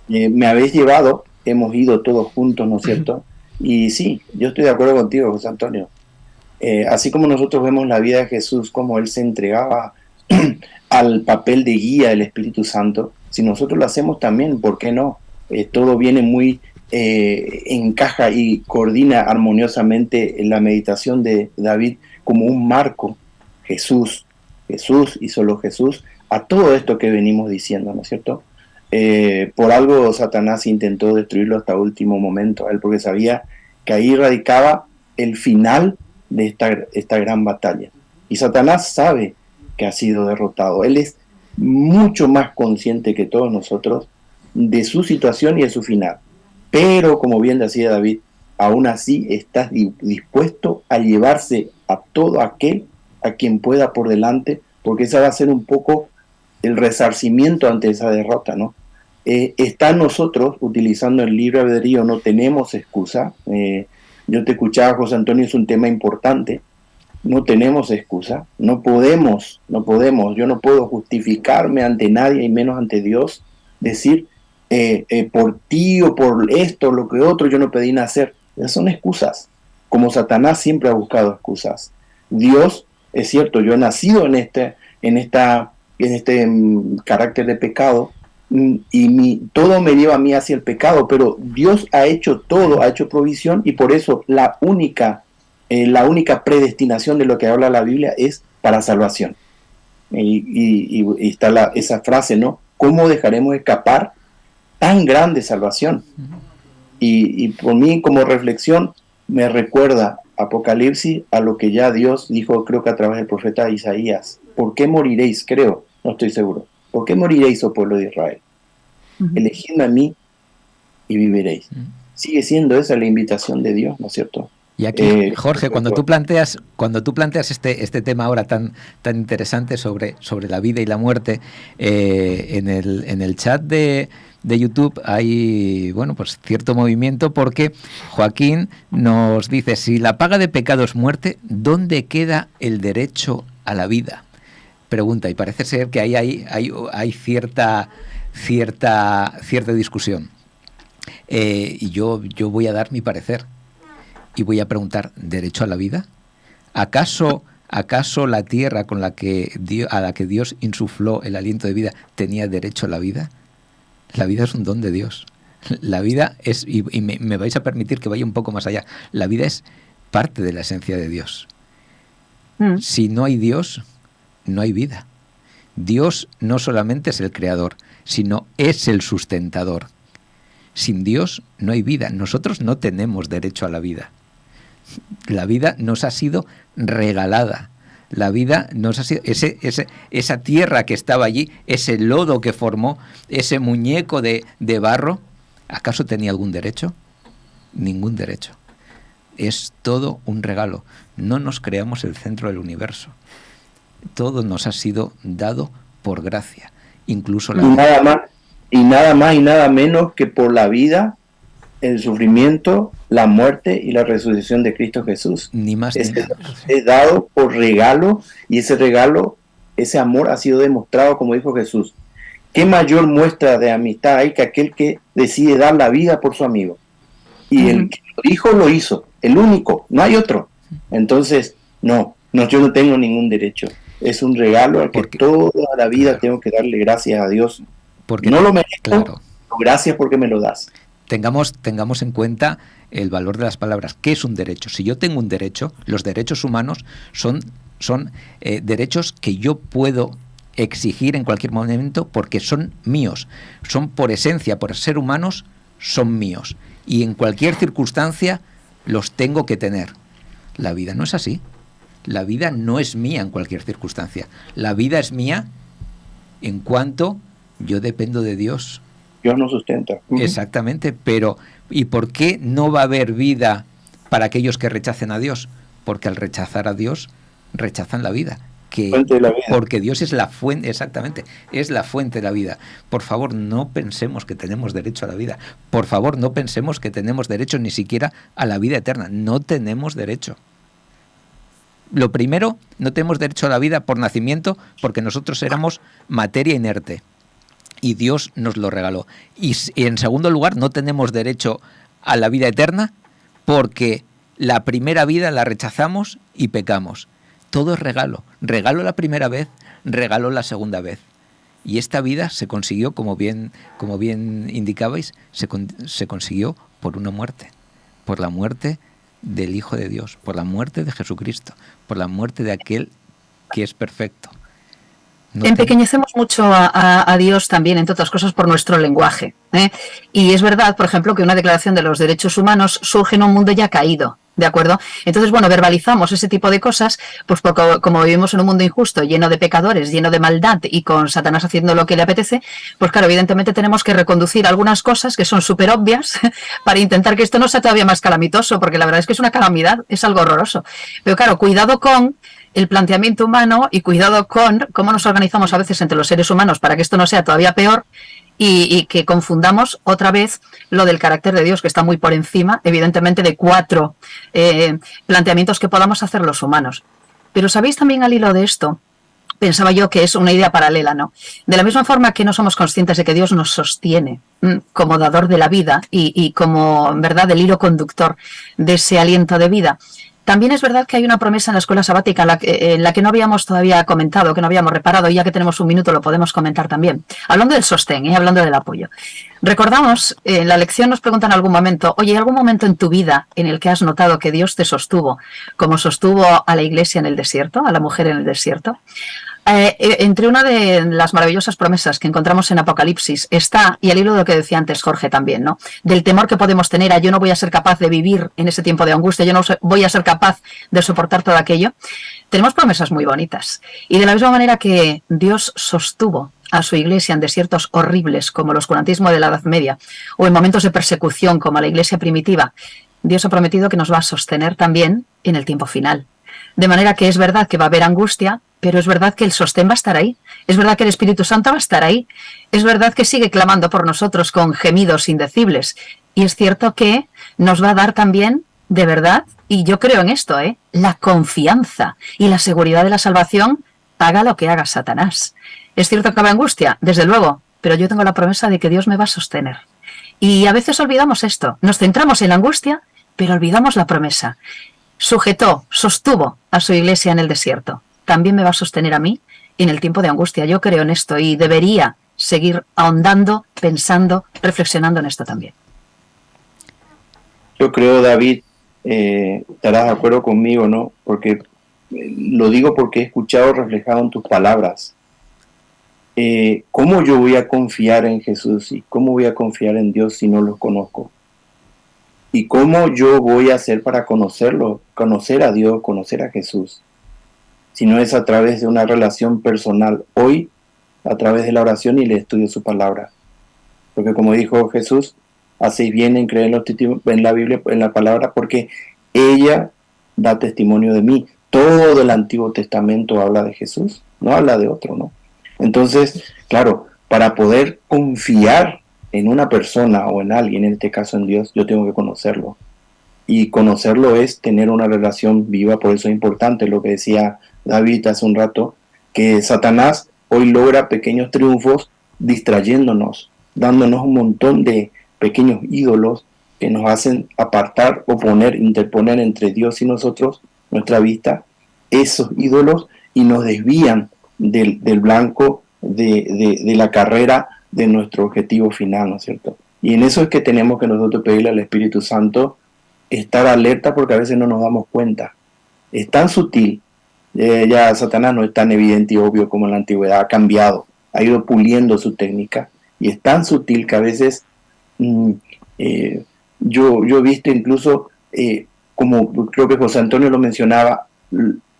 me habéis llevado, hemos ido todos juntos, ¿no es cierto? Y sí, yo estoy de acuerdo contigo, José Antonio. Así como nosotros vemos la vida de Jesús, como Él se entregaba al papel de guía del Espíritu Santo, si nosotros lo hacemos también, ¿por qué no? Todo viene muy encaja y coordina armoniosamente la meditación de David como un marco, Jesús y solo Jesús, a todo esto que venimos diciendo, ¿no es cierto? Por algo Satanás intentó destruirlo hasta último momento a él, porque sabía que ahí radicaba el final de esta gran batalla. Y Satanás sabe que ha sido derrotado. Él es mucho más consciente que todos nosotros de su situación y de su final. Pero, como bien decía David, aún así estás dispuesto a llevarse a todo aquel a quien pueda por delante, porque esa va a ser un poco el resarcimiento ante esa derrota, ¿no? Está en nosotros, utilizando el libre albedrío, no tenemos excusa. Yo te escuchaba, José Antonio, es un tema importante. No tenemos excusa, no podemos, yo no puedo justificarme ante nadie y menos ante Dios, decir por ti o por esto, lo que otro, yo no pedí nacer. Esas son excusas, como Satanás siempre ha buscado excusas. Dios, es cierto, yo he nacido en este carácter de pecado, y todo me lleva a mí hacia el pecado, pero Dios ha hecho todo, ha hecho provisión, y por eso la única predestinación de lo que habla la Biblia es para salvación. Y está esa frase, ¿no? ¿Cómo dejaremos escapar tan grande salvación? Y por mí, como reflexión, me recuerda Apocalipsis a lo que ya Dios dijo, creo que a través del profeta Isaías. ¿Por qué moriréis? Creo, no estoy seguro. ¿Por qué moriréis, oh pueblo de Israel? Elegidme a mí y viviréis. Sigue siendo esa la invitación de Dios, ¿no es cierto? Y aquí, Jorge, cuando tú planteas este tema ahora tan interesante sobre la vida y la muerte, en el chat de YouTube hay, bueno, pues cierto movimiento, porque Joaquín nos dice: si la paga de pecado es muerte, ¿dónde queda el derecho a la vida? Pregunta, y parece ser que ahí hay cierta discusión. Y yo voy a dar mi parecer. Y voy a preguntar, ¿derecho a la vida? ¿Acaso la tierra a la que Dios insufló el aliento de vida tenía derecho a la vida? La vida es un don de Dios. La vida es, y me vais a permitir que vaya un poco más allá, la vida es parte de la esencia de Dios. Si no hay Dios, no hay vida. Dios no solamente es el creador, sino es el sustentador. Sin Dios no hay vida. Nosotros no tenemos derecho a la vida. La vida nos ha sido regalada. La vida nos ha sido esa tierra que estaba allí, ese lodo que formó, ese muñeco de barro. ¿Acaso tenía algún derecho? Ningún derecho. Es todo un regalo. No nos creamos el centro del universo. Todo nos ha sido dado por gracia, incluso la vida. Nada más y nada menos que por la vida, el sufrimiento, la muerte y la resurrección de Cristo Jesús. Ni más ni menos. Es dado por regalo, y ese regalo, ese amor ha sido demostrado, como dijo Jesús. ¿Qué mayor muestra de amistad hay que aquel que decide dar la vida por su amigo? Y el que lo dijo, lo hizo. El único, no hay otro. Entonces, no, yo no tengo ningún derecho. Es un regalo al que toda la vida tengo que darle gracias a Dios. Porque no lo merezco, gracias porque me lo das. Tengamos en cuenta el valor de las palabras. ¿Qué es un derecho? Si yo tengo un derecho, los derechos humanos son derechos que yo puedo exigir en cualquier momento porque son míos. Son por esencia, por ser humanos, son míos. Y en cualquier circunstancia los tengo que tener. La vida no es así. La vida no es mía en cualquier circunstancia. La vida es mía en cuanto yo dependo de Dios. Dios nos sustenta. Exactamente, pero ¿y por qué no va a haber vida para aquellos que rechacen a Dios? Porque al rechazar a Dios, rechazan la vida. Fuente de la vida. Porque Dios es la fuente, exactamente, es la fuente de la vida. Por favor, no pensemos que tenemos derecho a la vida. Por favor, no pensemos que tenemos derecho ni siquiera a la vida eterna. No tenemos derecho. Lo primero, no tenemos derecho a la vida por nacimiento porque nosotros éramos materia inerte. Y Dios nos lo regaló. Y en segundo lugar, no tenemos derecho a la vida eterna porque la primera vida la rechazamos y pecamos. Todo es regalo. Regalo la primera vez, regalo la segunda vez. Y esta vida se consiguió, como bien indicabais, se consiguió por una muerte, por la muerte del Hijo de Dios, por la muerte de Jesucristo, por la muerte de aquel que es perfecto. Empequeñecemos mucho a Dios también, entre otras cosas, por nuestro lenguaje, ¿eh? Y es verdad, por ejemplo, que una declaración de los derechos humanos surge en un mundo ya caído, ¿de acuerdo? Entonces, bueno, verbalizamos ese tipo de cosas, pues porque como vivimos en un mundo injusto, lleno de pecadores, lleno de maldad y con Satanás haciendo lo que le apetece, pues claro, evidentemente tenemos que reconducir algunas cosas que son súper obvias para intentar que esto no sea todavía más calamitoso, porque la verdad es que es una calamidad, es algo horroroso. Pero claro, cuidado con el planteamiento humano y cuidado con cómo nos organizamos a veces entre los seres humanos para que esto no sea todavía peor y que confundamos otra vez lo del carácter de Dios, que está muy por encima, evidentemente, de 4 planteamientos que podamos hacer los humanos. Pero sabéis también al hilo de esto, pensaba yo que es una idea paralela, ¿no? De la misma forma que no somos conscientes de que Dios nos sostiene como dador de la vida y como, en verdad, el hilo conductor de ese aliento de vida, también es verdad que hay una promesa en la escuela sabática en la que no habíamos todavía comentado, que no habíamos reparado, y ya que tenemos un minuto lo podemos comentar también. Hablando del sostén y hablando del apoyo. Recordamos, en la lección nos preguntan en algún momento, oye, ¿hay algún momento en tu vida en el que has notado que Dios te sostuvo, como sostuvo a la iglesia en el desierto, a la mujer en el desierto? Entre una de las maravillosas promesas que encontramos en Apocalipsis está, y al hilo de lo que decía antes Jorge también, ¿no? Del temor que podemos tener a yo no voy a ser capaz de vivir en ese tiempo de angustia, yo no voy a ser capaz de soportar todo aquello. Tenemos promesas muy bonitas. Y de la misma manera que Dios sostuvo a su iglesia en desiertos horribles como el oscurantismo de la Edad Media o en momentos de persecución como la iglesia primitiva, Dios ha prometido que nos va a sostener también en el tiempo final. De manera que es verdad que va a haber angustia, pero es verdad que el sostén va a estar ahí. Es verdad que el Espíritu Santo va a estar ahí. Es verdad que sigue clamando por nosotros con gemidos indecibles. Y es cierto que nos va a dar también, de verdad, y yo creo en esto, la confianza y la seguridad de la salvación, haga lo que haga Satanás. ¿Es cierto que habrá angustia? Desde luego, pero yo tengo la promesa de que Dios me va a sostener. Y a veces olvidamos esto. Nos centramos en la angustia, pero olvidamos la promesa. Sostuvo a su iglesia en el desierto. También me va a sostener a mí en el tiempo de angustia. Yo creo en esto y debería seguir ahondando, pensando, reflexionando en esto también. Yo creo, David, estarás de acuerdo conmigo, ¿no? Porque lo digo porque he escuchado reflejado en tus palabras. ¿Cómo yo voy a confiar en Jesús y cómo voy a confiar en Dios si no los conozco? ¿Y cómo yo voy a hacer para conocerlo, conocer a Dios, conocer a Jesús? Si no es a través de una relación personal, hoy a través de la oración y el estudio de su palabra. Porque como dijo Jesús, hacéis bien en creer en la Biblia, en la palabra, porque ella da testimonio de mí. Todo el Antiguo Testamento habla de Jesús, no habla de otro, ¿no? Entonces, claro, para poder confiar en una persona o en alguien, en este caso en Dios, yo tengo que conocerlo. Y conocerlo es tener una relación viva, por eso es importante lo que decía David hace un rato, que Satanás hoy logra pequeños triunfos distrayéndonos, dándonos un montón de pequeños ídolos que nos hacen apartar, oponer, interponer entre Dios y nosotros nuestra vista, esos ídolos, y nos desvían del blanco de la carrera de nuestro objetivo final, ¿no es cierto? Y en eso es que tenemos que nosotros pedirle al Espíritu Santo estar alerta, porque a veces no nos damos cuenta. Es tan sutil, ya Satanás no es tan evidente y obvio como en la antigüedad, ha cambiado, ha ido puliendo su técnica, y es tan sutil que a veces yo he visto incluso, como creo que José Antonio lo mencionaba,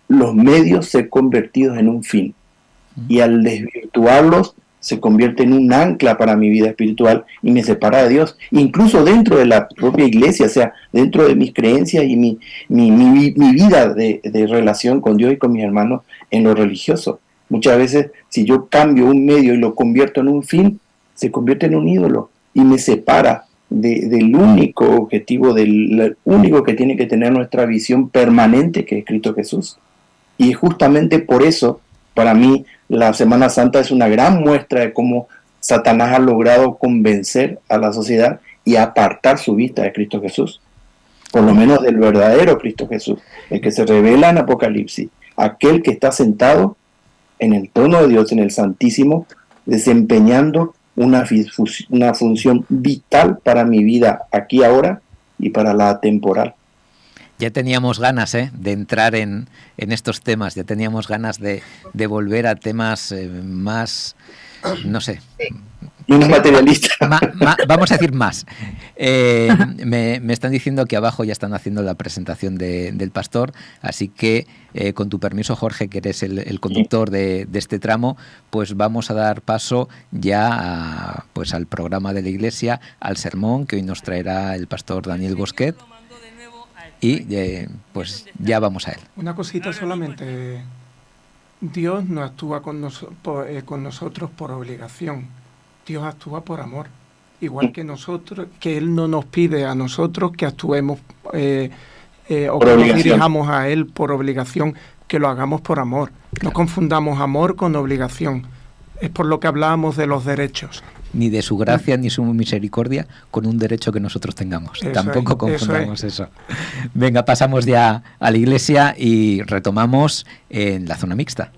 los medios ser convertidos en un fin, y al desvirtuarlos se convierte en un ancla para mi vida espiritual y me separa de Dios, incluso dentro de la propia iglesia, o sea, dentro de mis creencias y mi vida de relación con Dios y con mis hermanos en lo religioso. Muchas veces, si yo cambio un medio y lo convierto en un fin, se convierte en un ídolo y me separa del único objetivo, del único que tiene que tener nuestra visión permanente, que es Cristo Jesús. Y justamente por eso, para mí, la Semana Santa es una gran muestra de cómo Satanás ha logrado convencer a la sociedad y apartar su vista de Cristo Jesús, por lo menos del verdadero Cristo Jesús, el que se revela en Apocalipsis, aquel que está sentado en el trono de Dios, en el Santísimo, desempeñando una función vital para mi vida aquí ahora y para la temporal. Ya teníamos ganas de entrar en estos temas, ya teníamos ganas de volver a temas más, no sé. Un materialista. Vamos a decir más. Me están diciendo que abajo ya están haciendo la presentación del pastor, así que con tu permiso, Jorge, que eres el conductor de este tramo, pues vamos a dar paso ya pues al programa de la Iglesia, al sermón que hoy nos traerá el pastor Daniel Bosquet. Y pues ya vamos a él. Una cosita solamente. Dios no actúa con nosotros por obligación. Dios actúa por amor. Igual que nosotros, que Él no nos pide a nosotros que actuemos o que nos dirijamos a Él por obligación, que lo hagamos por amor. No confundamos amor con obligación. Es por lo que hablábamos de los derechos. Ni de su gracia ni su misericordia con un derecho que nosotros tengamos. Tampoco confundamos eso. Venga, pasamos ya a la Iglesia y retomamos en la zona mixta.